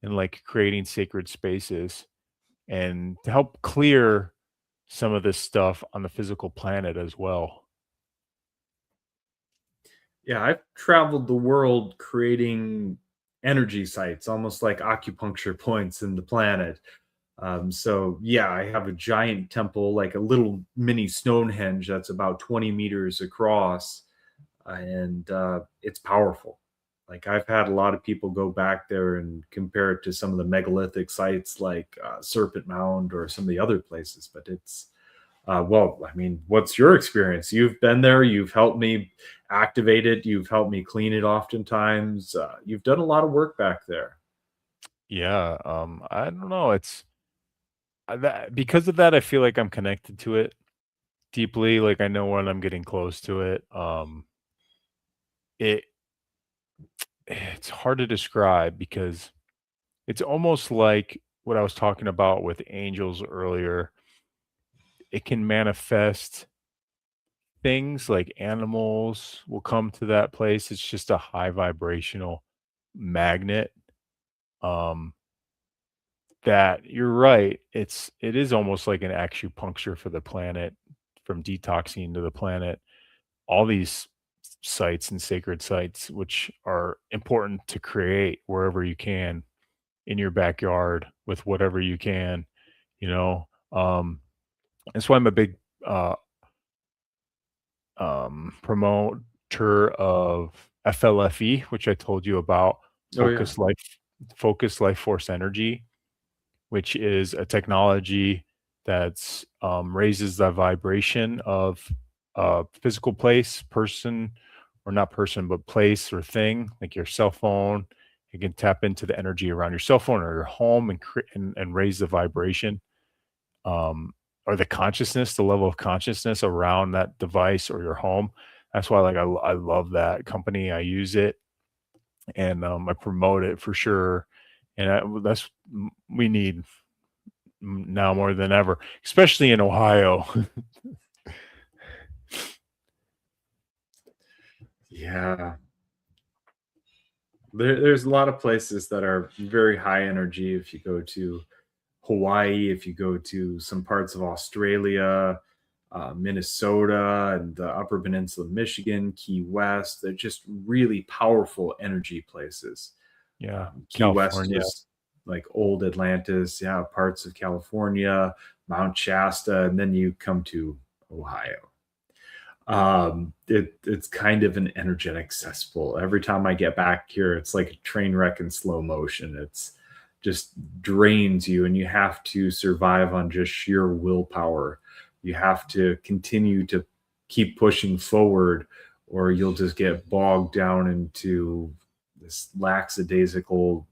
and like creating sacred spaces and to help clear some of this stuff on the physical planet as well. Yeah, I've traveled the world creating energy sites, almost like acupuncture points in the planet. So yeah, I have a giant temple, like a little mini Stonehenge that's about 20 meters across, and it's powerful. Like I've had a lot of people go back there and compare it to some of the megalithic sites like Serpent Mound or some of the other places, but it's well, I mean, what's your experience? You've been there, you've helped me activate it, you've helped me clean it oftentimes. You've done a lot of work back there. Yeah. I don't know. Because of that, I feel like I'm connected to it deeply. Like I know when I'm getting close to it. It it's hard to describe because it's almost like what I was talking about with angels earlier. It can manifest things like animals will come to that place. It's just a high vibrational magnet. Um, that you're right. It is almost like an acupuncture for the planet, from detoxing to the planet. All these sites and sacred sites, which are important to create wherever you can in your backyard with whatever you can, you know. That's why I'm a big uh promoter of FLFE, which I told you about, Oh yeah. focus life force energy, which is a technology that's raises the vibration of a physical place, person, or not person, but place or thing, like your cell phone. You can tap into the energy around your cell phone or your home and and raise the vibration, um, or the consciousness, the level of consciousness around that device or your home. That's why, like, I love that company. I use it and I promote it for sure. And we need now more than ever, especially in Ohio. Yeah. There's a lot of places that are very high energy. If you go to Hawaii, if you go to some parts of Australia, Minnesota, and the Upper Peninsula of Michigan, Key West, they're just really powerful energy places. Yeah, Key West California. was like old Atlantis, yeah, parts of California, Mount Shasta, and then you come to Ohio. It's kind of an energetic cesspool. Every time I get back here, it's like a train wreck in slow motion. It's just drains you, and you have to survive on just sheer willpower. You have to continue to keep pushing forward, or you'll just get bogged down into this lackadaisical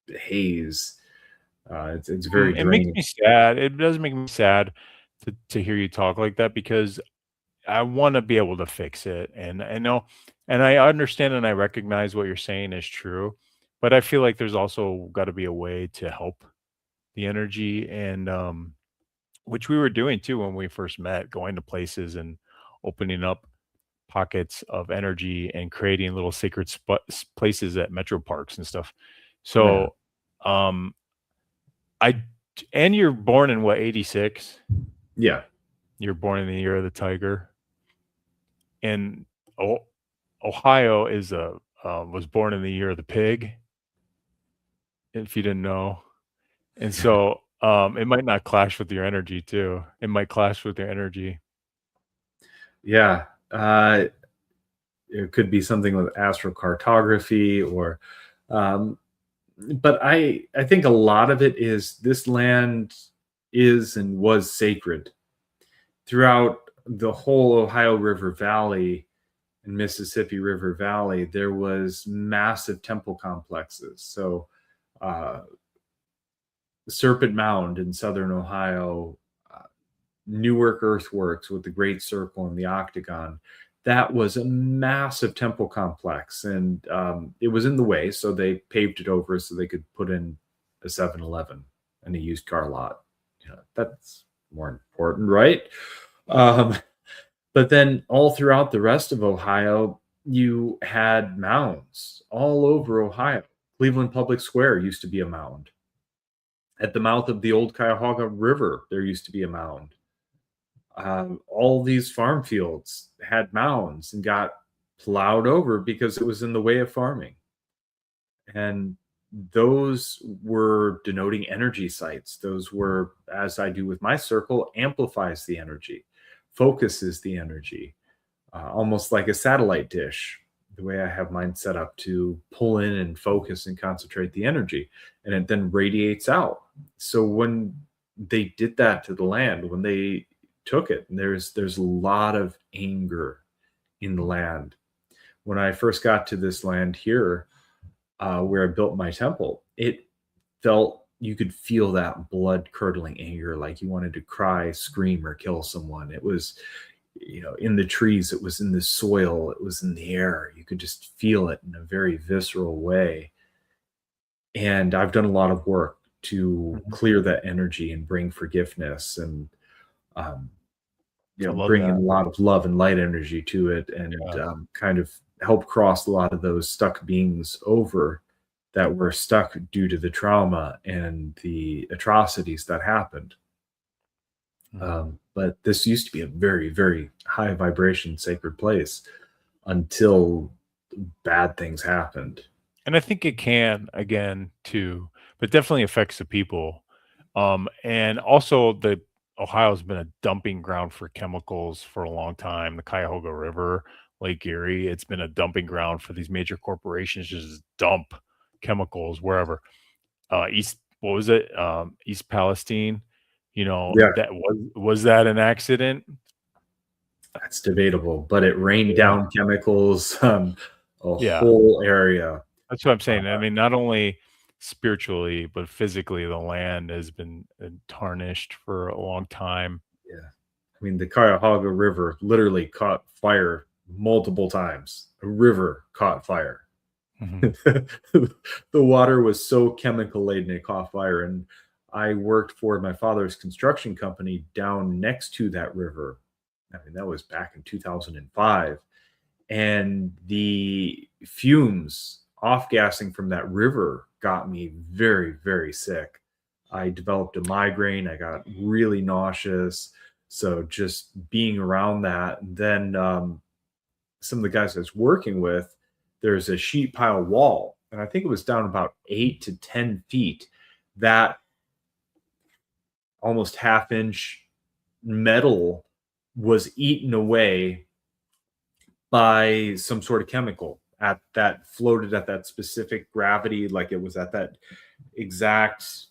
haze. It's very It makes draining. me sad. It does make me sad to hear you talk like that because I want to be able to fix it. And I know, and I understand and I recognize what you're saying is true, but I feel like there's also got to be a way to help the energy and which we were doing too when we first met, going to places and opening up pockets of energy and creating little sacred places at metro parks and stuff. Yeah, So, um, I and you're born in what, 86? yeah, You're born in the year of the tiger. And O Ohio is a was born in the year of the pig, if you didn't know. And so, it might not clash with your energy too. It might clash with your energy. yeah. It could be something with astrocartography or um, but I think a lot of it is this land is and was sacred throughout the whole Ohio River Valley and Mississippi River Valley. There was massive temple complexes. So uh, Serpent Mound in southern Ohio, uh, Newark Earthworks with the Great Circle and the Octagon. That was a massive temple complex, and it was in the way, so they paved it over so they could put in a 7-Eleven and a used car lot. Yeah, that's more important, right? Um, but then all throughout the rest of Ohio, you had mounds all over Ohio. Cleveland Public Square used to be a mound. At the mouth of the old Cuyahoga River, there used to be a mound. All these farm fields had mounds and got plowed over because it was in the way of farming. And those were denoting energy sites. Those were, as I do with my circle, amplifies the energy, focuses the energy, almost like a satellite dish. The way I have mine set up to pull in and focus and concentrate the energy, and it then radiates out. So when they did that to the land, when they took it, there's a lot of anger in the land. When I first got to this land here, where I built my temple, it felt you could feel that blood curdling anger, like you wanted to cry, scream, or kill someone. It was, in the trees, it was in the soil, it was in the air. You could just feel it in a very visceral way. And I've done a lot of work to Mhm. clear that energy and bring forgiveness and um, I love bring in that. a lot of love and light energy to it, and Yeah. kind of help cross a lot of those stuck beings over that were stuck due to the trauma and the atrocities that happened. Mhm. But this used to be a very, very high vibration sacred place until bad things happened. And I think it can again too, but definitely affects the people. And also the Ohio's been a dumping ground for chemicals for a long time. The Cuyahoga River, Lake Erie. It's been a dumping ground for these major corporations to just dump chemicals wherever. East, what was it? East Palestine. Yeah, That was that an accident? that's debatable, but it rained Yeah. down chemicals a Yeah. whole area. That's what I'm Uh, saying. I mean, not only spiritually, but physically, the land has been tarnished for a long time. yeah. I mean, the Cuyahoga River literally caught fire multiple times. A river caught fire. Mhm. The water was so chemical laden it caught fire. And I worked for my father's construction company down next to that river. I mean, that was back in 2005. And the fumes off gassing from that river got me very, very sick. I developed a migraine. I got really nauseous. So just being around that, and then some of the guys I was working with, there's a sheet pile wall, and I think it was down about 8 to 10 feet. That almost half-inch metal was eaten away by some sort of chemical at that floated at that specific gravity, like it was at that exact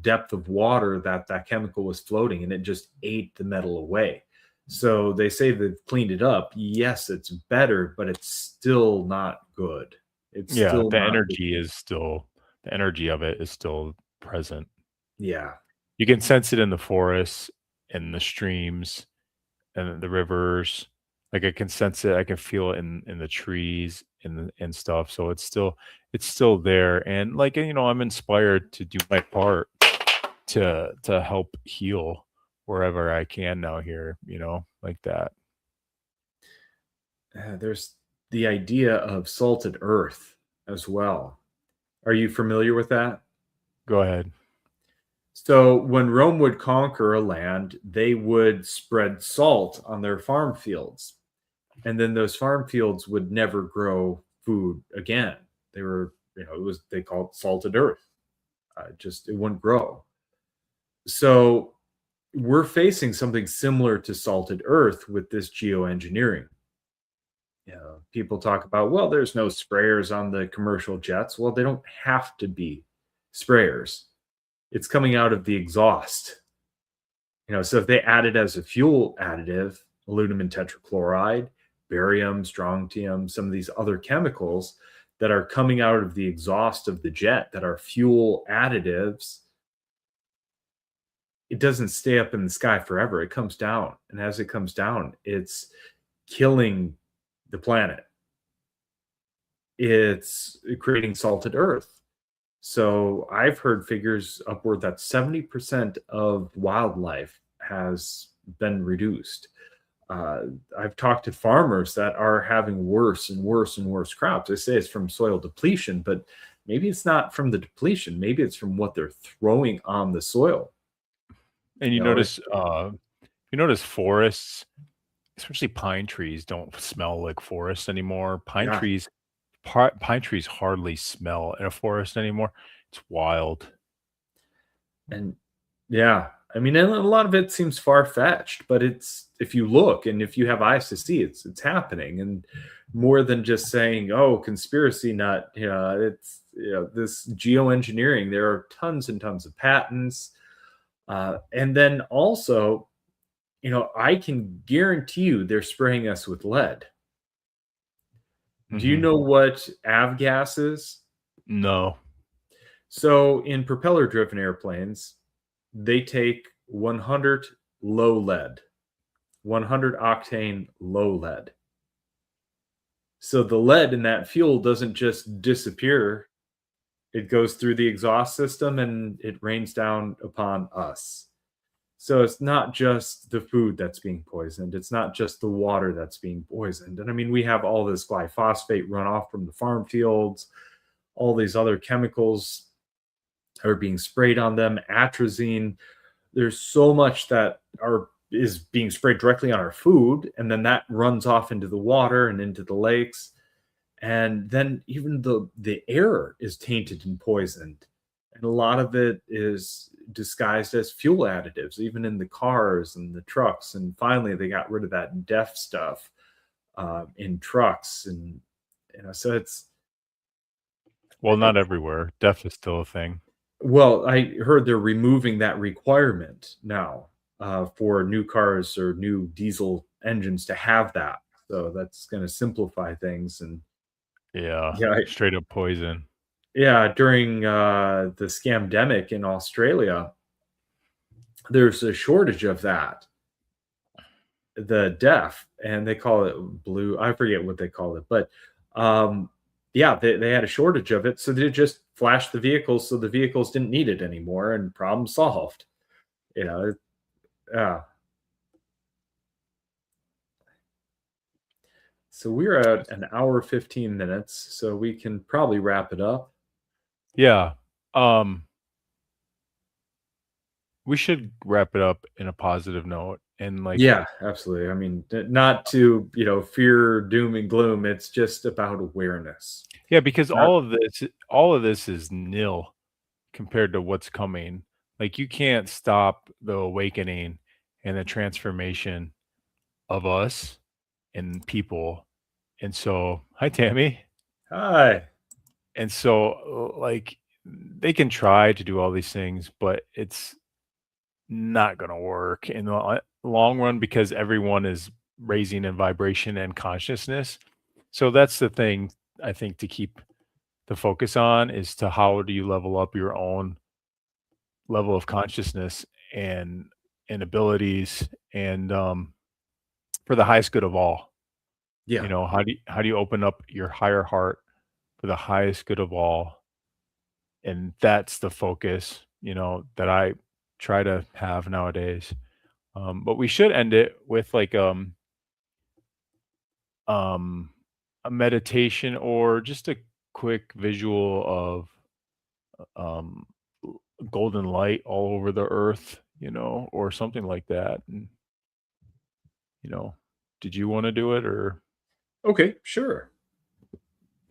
depth of water that that chemical was floating, and it just ate the metal away. So they say they've cleaned it up. Yes, it's better, but it's still not good. It's Yeah, still the not. energy of it is still present. Yeah, You can sense it in the forests, in the streams, and the rivers. Like I can sense it, I can feel it in the trees and stuff. So it's still there. And like I'm inspired to do my part to help heal wherever I can now here, like that. there's the idea of salted earth as well. Are you familiar with that? Go ahead. So when Rome would conquer a land, they would spread salt on their farm fields. And then those farm fields would never grow food again. They were, it was, they called it salted earth. Just, it wouldn't grow. So we're facing something similar to salted earth with this geoengineering. People talk about, well, there's no sprayers on the commercial jets. Well, they don't have to be sprayers. It's coming out of the exhaust. So if they add it as a fuel additive, aluminum tetrachloride, barium, strontium, some of these other chemicals that are coming out of the exhaust of the jet that are fuel additives, it doesn't stay up in the sky forever. It comes down. And as it comes down, it's killing the planet. It's creating salted earth. So I've heard figures upward that 70% of wildlife has been reduced. Uh, I've talked to farmers that are having worse and worse and worse crops. They say it's from soil depletion, but maybe it's not from the depletion. Maybe it's from what they're throwing on the soil. And You know, you notice forests, especially pine trees, don't smell like forests anymore. yeah, Pine trees hardly smell in a forest anymore. It's wild. and yeah, I mean, and a lot of it seems far fetched, but it's if you look and if you have eyes to see, it's happening, and more than just saying, "Oh, conspiracy nut." It's this geoengineering. There are tons and tons of patents, and then also, I can guarantee you they're spraying us with lead. Do you Mhm. know what avgas is? No. So in propeller-driven airplanes, they take 100 low lead, 100 octane low lead. So the lead in that fuel doesn't just disappear. It goes through the exhaust system and it rains down upon us. So it's not just the food that's being poisoned. It's not just the water that's being poisoned. And I mean, we have all this glyphosate runoff from the farm fields, all these other chemicals are being sprayed on them, atrazine. There's so much that is being sprayed directly on our food, and then that runs off into the water and into the lakes. And then even the air is tainted and poisoned. And a lot of it is disguised as fuel additives, even in the cars and the trucks. And finally, they got rid of that DEF stuff. in trucks, and so it's Well, not everywhere. Deaf is still a thing. well, I heard they're removing that requirement now for new cars or new diesel engines to have that. So that's going to simplify things. And Yeah, yeah, straight up poison. yeah, during the scamdemic in Australia, there's a shortage of that, the deaf, and they call it blue. I forget what they call it, but um, yeah, they had a shortage of it, so they just flashed the vehicles, so the vehicles didn't need it anymore, and problem solved. You know, yeah. So we're at an hour 15 minutes, so we can probably wrap it up. Yeah. Um, we should wrap it up in a positive note and like Yeah, absolutely. I mean, not to fear, doom, and gloom. It's just about awareness. yeah, because Not all of this is nil compared to what's coming. Like you can't stop the awakening and the transformation of us and people. And so, hi Tammy. hi. And so like they can try to do all these things, but it's not going to work in the long run because everyone is raising in vibration and consciousness. So that's the thing I think to keep the focus on is to how do you level up your own level of consciousness and abilities and for the highest good of all. Yeah. How do you open up your higher heart for the highest good of all? And that's the focus, that I try to have nowadays. But we should end it with like um a meditation or just a quick visual of um golden light all over the earth, or something like that. And you know, did you want to do it or Okay, sure.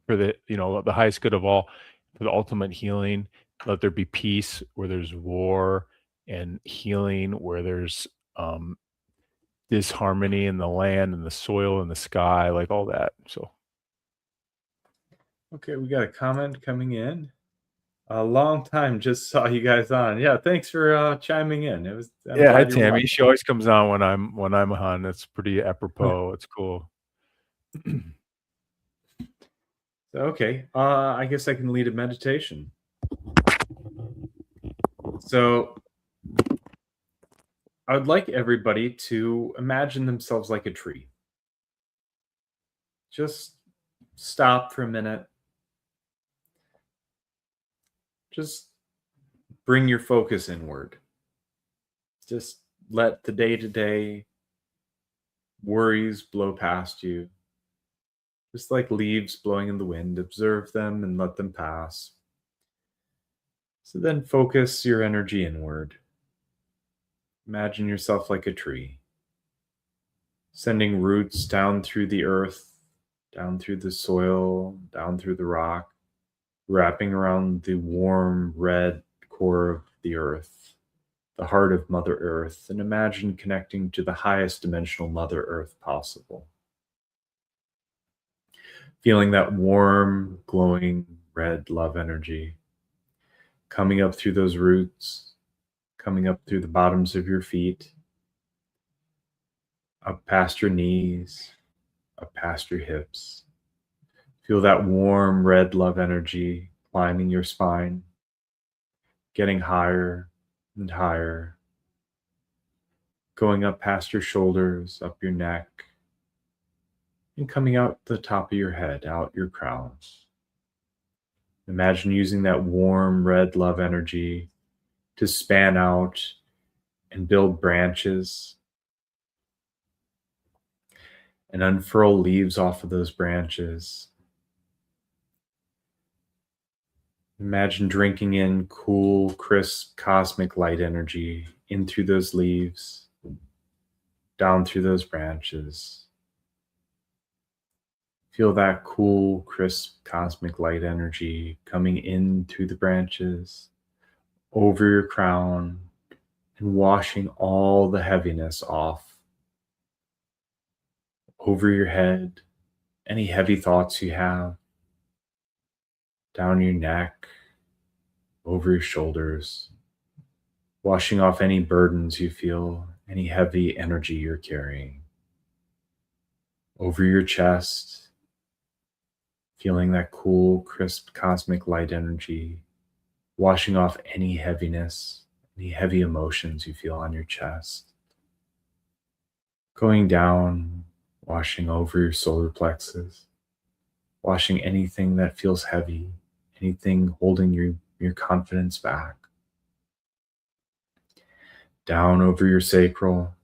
for the highest good of all, for the ultimate healing, let there be peace where there's war and healing where there's um disharmony in the land and the soil and the sky, like all that. So Okay, we got a comment coming in. A long time just saw you guys on. Yeah, thanks for chiming in. I'm yeah, hi glad you're Tammy. watching. She always comes on when I'm on. That's pretty apropos. It's cool. So, okay, I guess I can lead a meditation. So I would like everybody to imagine themselves like a tree. Just stop for a minute. Just bring your focus inward. Just let the day to day worries blow past you. Just like leaves blowing in the wind, observe them and let them pass. So then focus your energy inward. Imagine yourself like a tree, sending roots down through the earth, down through the soil, down through the rock, wrapping around the warm red core of the earth, the heart of Mother Earth, and imagine connecting to the highest dimensional Mother Earth possible. Feeling that warm, glowing red love energy coming up through those roots, coming up through the bottoms of your feet, up past your knees, up past your hips. Feel that warm red love energy climbing your spine, getting higher and higher, going up past your shoulders, up your neck, and coming out the top of your head, out your crown. Imagine using that warm red love energy to span out and build branches and unfurl leaves off of those branches. Imagine drinking in cool, crisp, cosmic light energy in through those leaves, down through those branches. Feel that cool, crisp, cosmic light energy coming in through the branches, over your crown, and washing all the heaviness off, over your head, any heavy thoughts you have, down your neck, over your shoulders, washing off any burdens you feel, any heavy energy you're carrying, over your chest, feeling that cool, crisp, cosmic light energy, washing off any heaviness, any heavy emotions you feel on your chest, going down, washing over your solar plexus, washing anything that feels heavy, anything holding your confidence back, down over your sacral,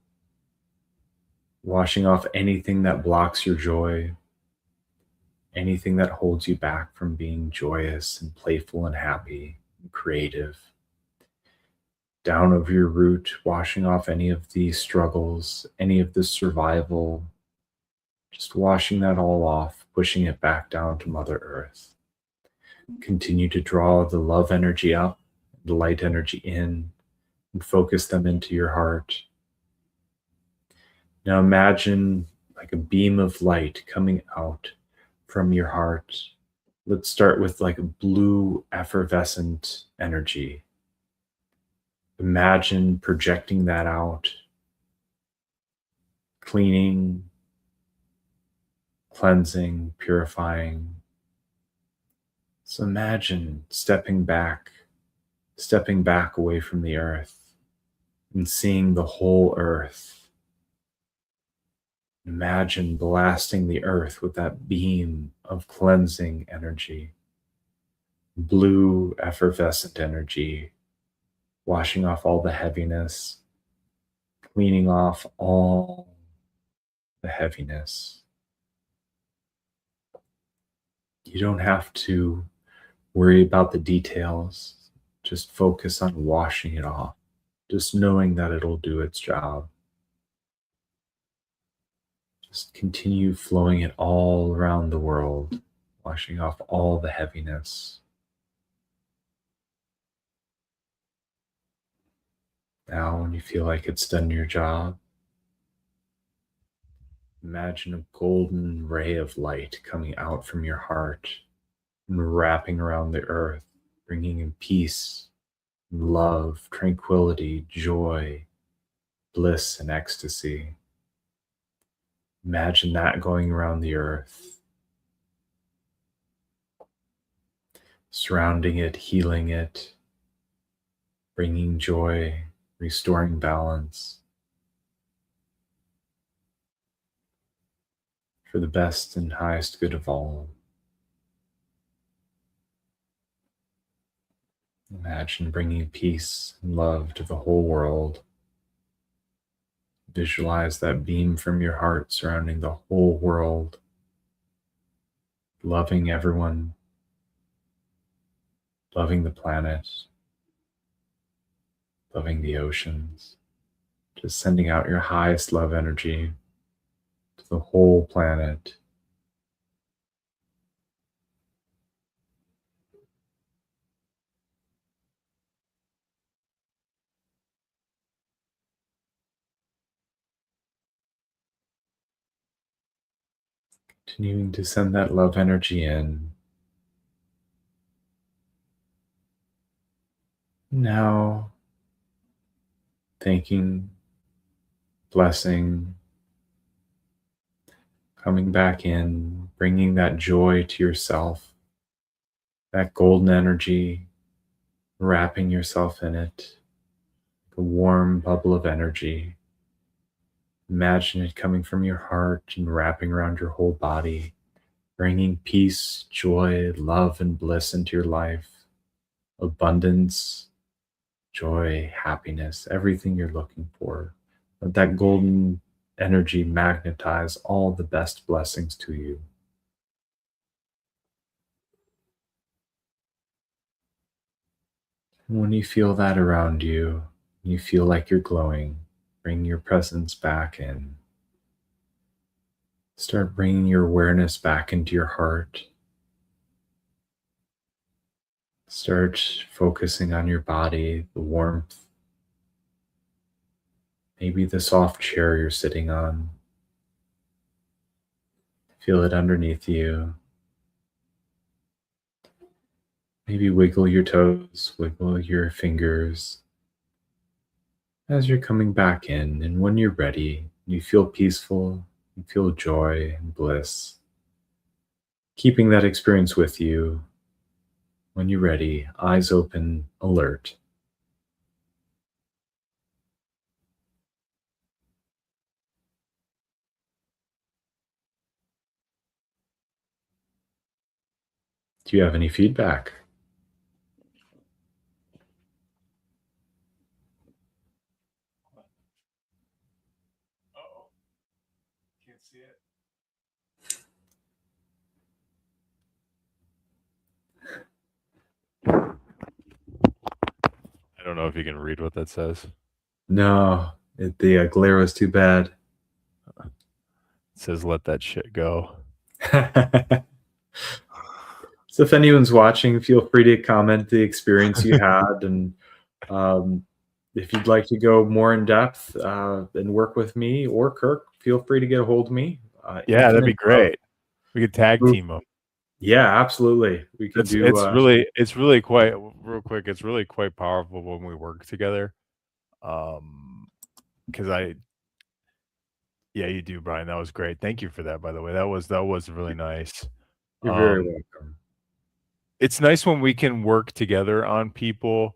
washing off anything that blocks your joy, anything that holds you back from being joyous and playful and happy and creative. Down over your root, washing off any of the struggles, any of the survival, just washing that all off, pushing it back down to Mother Earth. Continue to draw the love energy up, the light energy in, and focus them into your heart. Now imagine like a beam of light coming out from your heart. Let's start with like a blue effervescent energy. Imagine projecting that out, cleaning, cleansing, purifying. So imagine stepping back away from the earth and seeing the whole earth. Imagine blasting the earth with that beam of cleansing energy, blue effervescent energy, washing off all the heaviness, cleaning off all the heaviness. You don't have to worry about the details. Just focus on washing it off, just knowing that it'll do its job. Just continue flowing it all around the world, washing off all the heaviness. Now, when you feel like it's done your job, imagine a golden ray of light coming out from your heart and wrapping around the earth, bringing in peace, love, tranquility, joy, bliss, and ecstasy. Imagine that going around the earth, surrounding it, healing it, bringing joy, restoring balance for the best and highest good of all. Imagine bringing peace and love to the whole world. Visualize that beam from your heart surrounding the whole world, loving everyone, loving the planet, loving the oceans, just sending out your highest love energy to the whole planet. Continuing to send that love energy in. Now, thanking, blessing, coming back in, bringing that joy to yourself, that golden energy, wrapping yourself in it, like a warm bubble of energy. Imagine it coming from your heart and wrapping around your whole body, bringing peace, joy, love, and bliss into your life, abundance, joy, happiness, everything you're looking for. Let that golden energy magnetize all the best blessings to you. And when you feel that around you, you feel like you're glowing, bring your presence back in. Start bringing your awareness back into your heart. Start focusing on your body, the warmth, maybe the soft chair you're sitting on. Feel it underneath you. Maybe wiggle your toes, wiggle your fingers as you're coming back in. And when you're ready, you feel peaceful, you feel joy and bliss. Keeping that experience with you. When you're ready, eyes open, alert. Do you have any feedback? Uh-oh. Can't see it. I don't know if you can read what that says. No, the glare was too bad. It says, let that shit go. So if anyone's watching, feel free to comment the experience you had, and if you'd like to go more in depth and work with me or Kirk, feel free to get a hold of me. Yeah, that'd be Infinite growth. great. We could tag team them. Yeah, absolutely. We can do. It's really quite real quick. It's really quite powerful when we work together. Because yeah, you do, Brian. That was great. Thank you for that, by the way. That was really nice. You're very welcome. It's nice when we can work together on people,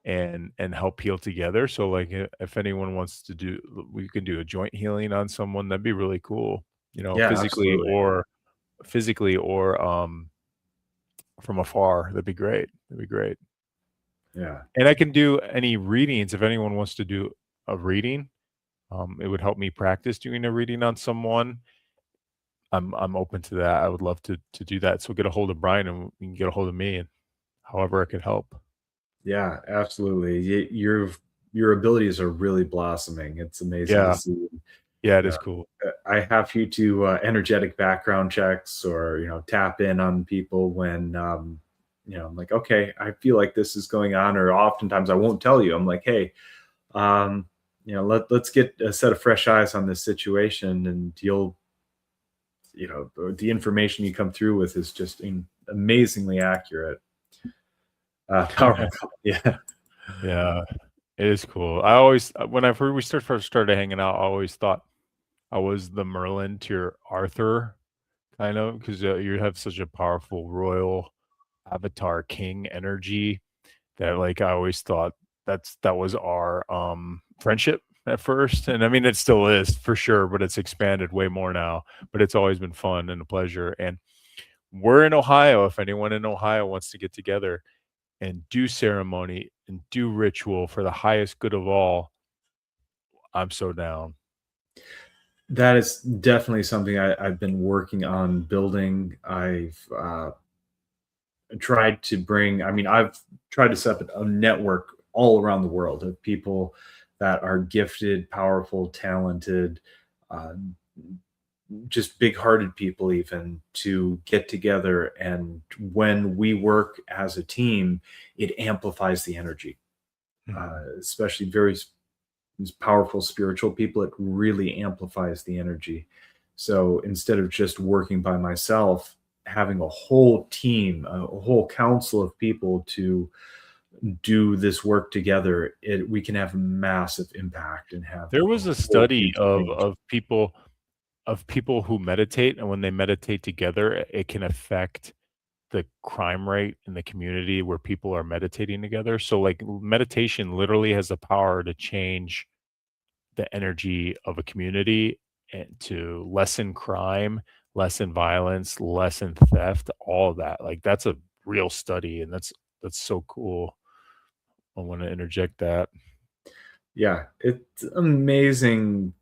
and help heal together. So, like, if anyone wants to do, we can do a joint healing on someone. That'd be really cool. You know, Yeah, physically absolutely. or from afar. That'd be great. That'd be great. Yeah. And I can do any readings if anyone wants to do a reading. It would help me practice doing a reading on someone. I'm open to that. I would love to do that. So get a hold of Brian and you can get a hold of me and however I could help. Yeah, absolutely. Your abilities are really blossoming. It's amazing to Yeah. see. Yeah, it is cool. I have you to energetic background checks, or tap in on people when I'm like, okay, I feel like this is going on, or oftentimes I won't tell you. I'm like, hey, let's get a set of fresh eyes on this situation, and the information you come through with is just amazingly accurate. Powerful. Yeah. Yeah, it is cool. I always when I first started hanging out, I always thought I was the Merlin to your Arthur, kind of, because you have such a powerful royal avatar king energy that, like, I always thought that was our friendship at first. And I mean, it still is for sure, but it's expanded way more now. But it's always been fun and a pleasure. And we're in Ohio. If anyone in Ohio wants to get together and do ceremony and do ritual for the highest good of all, I'm so down. That is definitely something I've been working on building. I've tried to bring, I mean, I've tried to set up a network all around the world of people that are gifted, powerful, talented, uh, just big hearted people, even to get together. And when we work as a team, it amplifies the energy, especially very powerful spiritual people. It really amplifies the energy. So instead of just working by myself, having a whole team, a whole council of people to do this work together, we can have massive impact and have There a was a whole study huge change. of people who meditate, and when they meditate together, it can affect the crime rate in the community where people are meditating together. So, like, meditation literally has the power to change the energy of a community and to lessen crime, lessen violence, lessen theft, all of that. Like, that's a real study, and that's so cool. I want to interject that. Yeah, it's amazing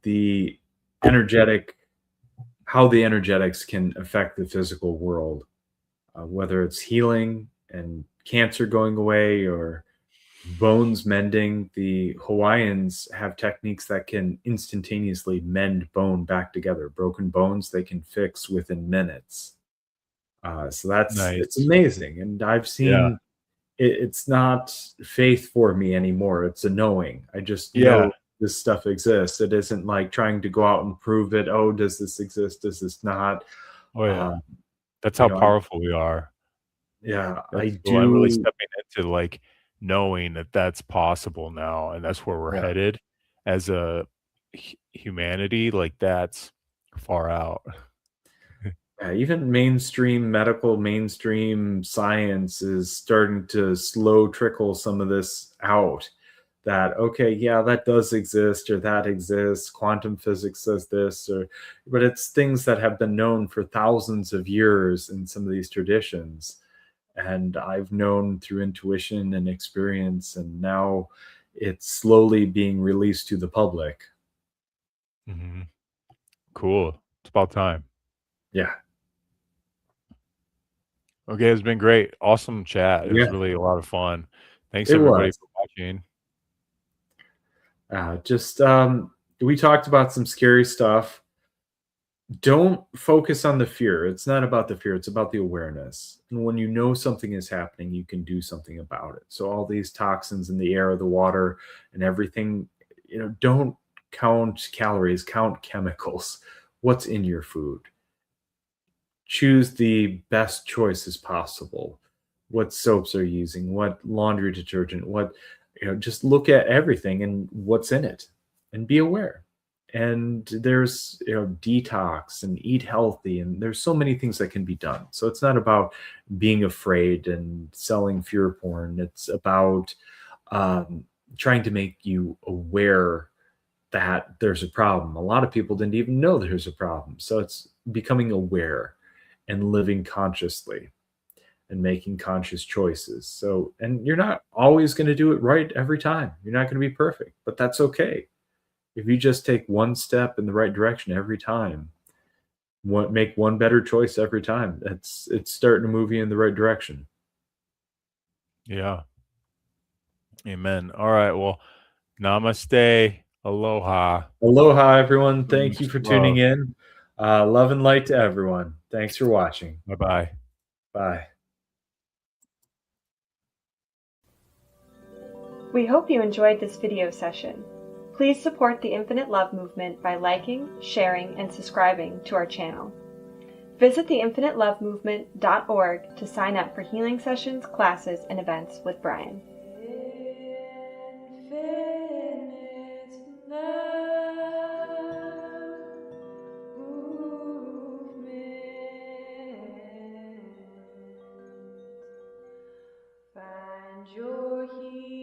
energetic how the energetics can affect the physical world, whether it's healing and cancer going away or bones mending. The Hawaiians have techniques that can instantaneously mend bone back together. Broken bones they can fix within minutes. So it's Nice. amazing, and I've Yeah. seen it's not faith for me anymore. It's a knowing. I just Yeah. know. this stuff exists. It isn't like trying to go out and prove it. Oh, does this exist? Does this not? Oh, yeah. Um, That's you how know, powerful we are. yeah, I That's cool. I'm really do. stepping into, like, knowing that that's possible now, and that's where we're Yeah. headed as a humanity, like, that's far out. Yeah, even mainstream medical, mainstream science is starting to slow trickle some of this out. That okay, yeah, that does exist or that exists. Quantum physics says this, or but it's things that have been known for thousands of years in some of these traditions. And I've known through intuition and experience, and now it's slowly being released to the public. Mhm. Cool. It's about time. Yeah, Okay, it's been great. Awesome chat. It was yeah, really a lot of fun. Thanks it everybody was. for watching. Just we talked about some scary stuff. Don't focus on the fear. It's not about the fear, it's about the awareness. And when you know something is happening, you can do something about it. So all these toxins in the air, the water, and everything, don't count calories, count chemicals. What's in your food? Choose the best choices possible. What soaps are you using? What laundry detergent? Just look at everything and what's in it and be aware. And there's, detox and eat healthy. And there's so many things that can be done. So it's not about being afraid and selling fear porn. It's about um, trying to make you aware that there's a problem. A lot of people didn't even know there's a problem. So it's becoming aware and living consciously and making conscious choices. So, and you're not always going to do it right every time. You're not going to be perfect, but that's okay. If you just take one step in the right direction every time, make one better choice every time, it's starting to move you in the right direction. Yeah. Amen. All right. Well, namaste. Aloha. Aloha, everyone. Thank you Much for tuning love. in. Love and light to everyone. Thanks for watching. Bye-bye. Bye. We hope you enjoyed this video session. Please support the Infinite Love Movement by liking, sharing, and subscribing to our channel. Visit theinfinitelovemovement.org to sign up for healing sessions, classes, and events with Brian. Find your healing.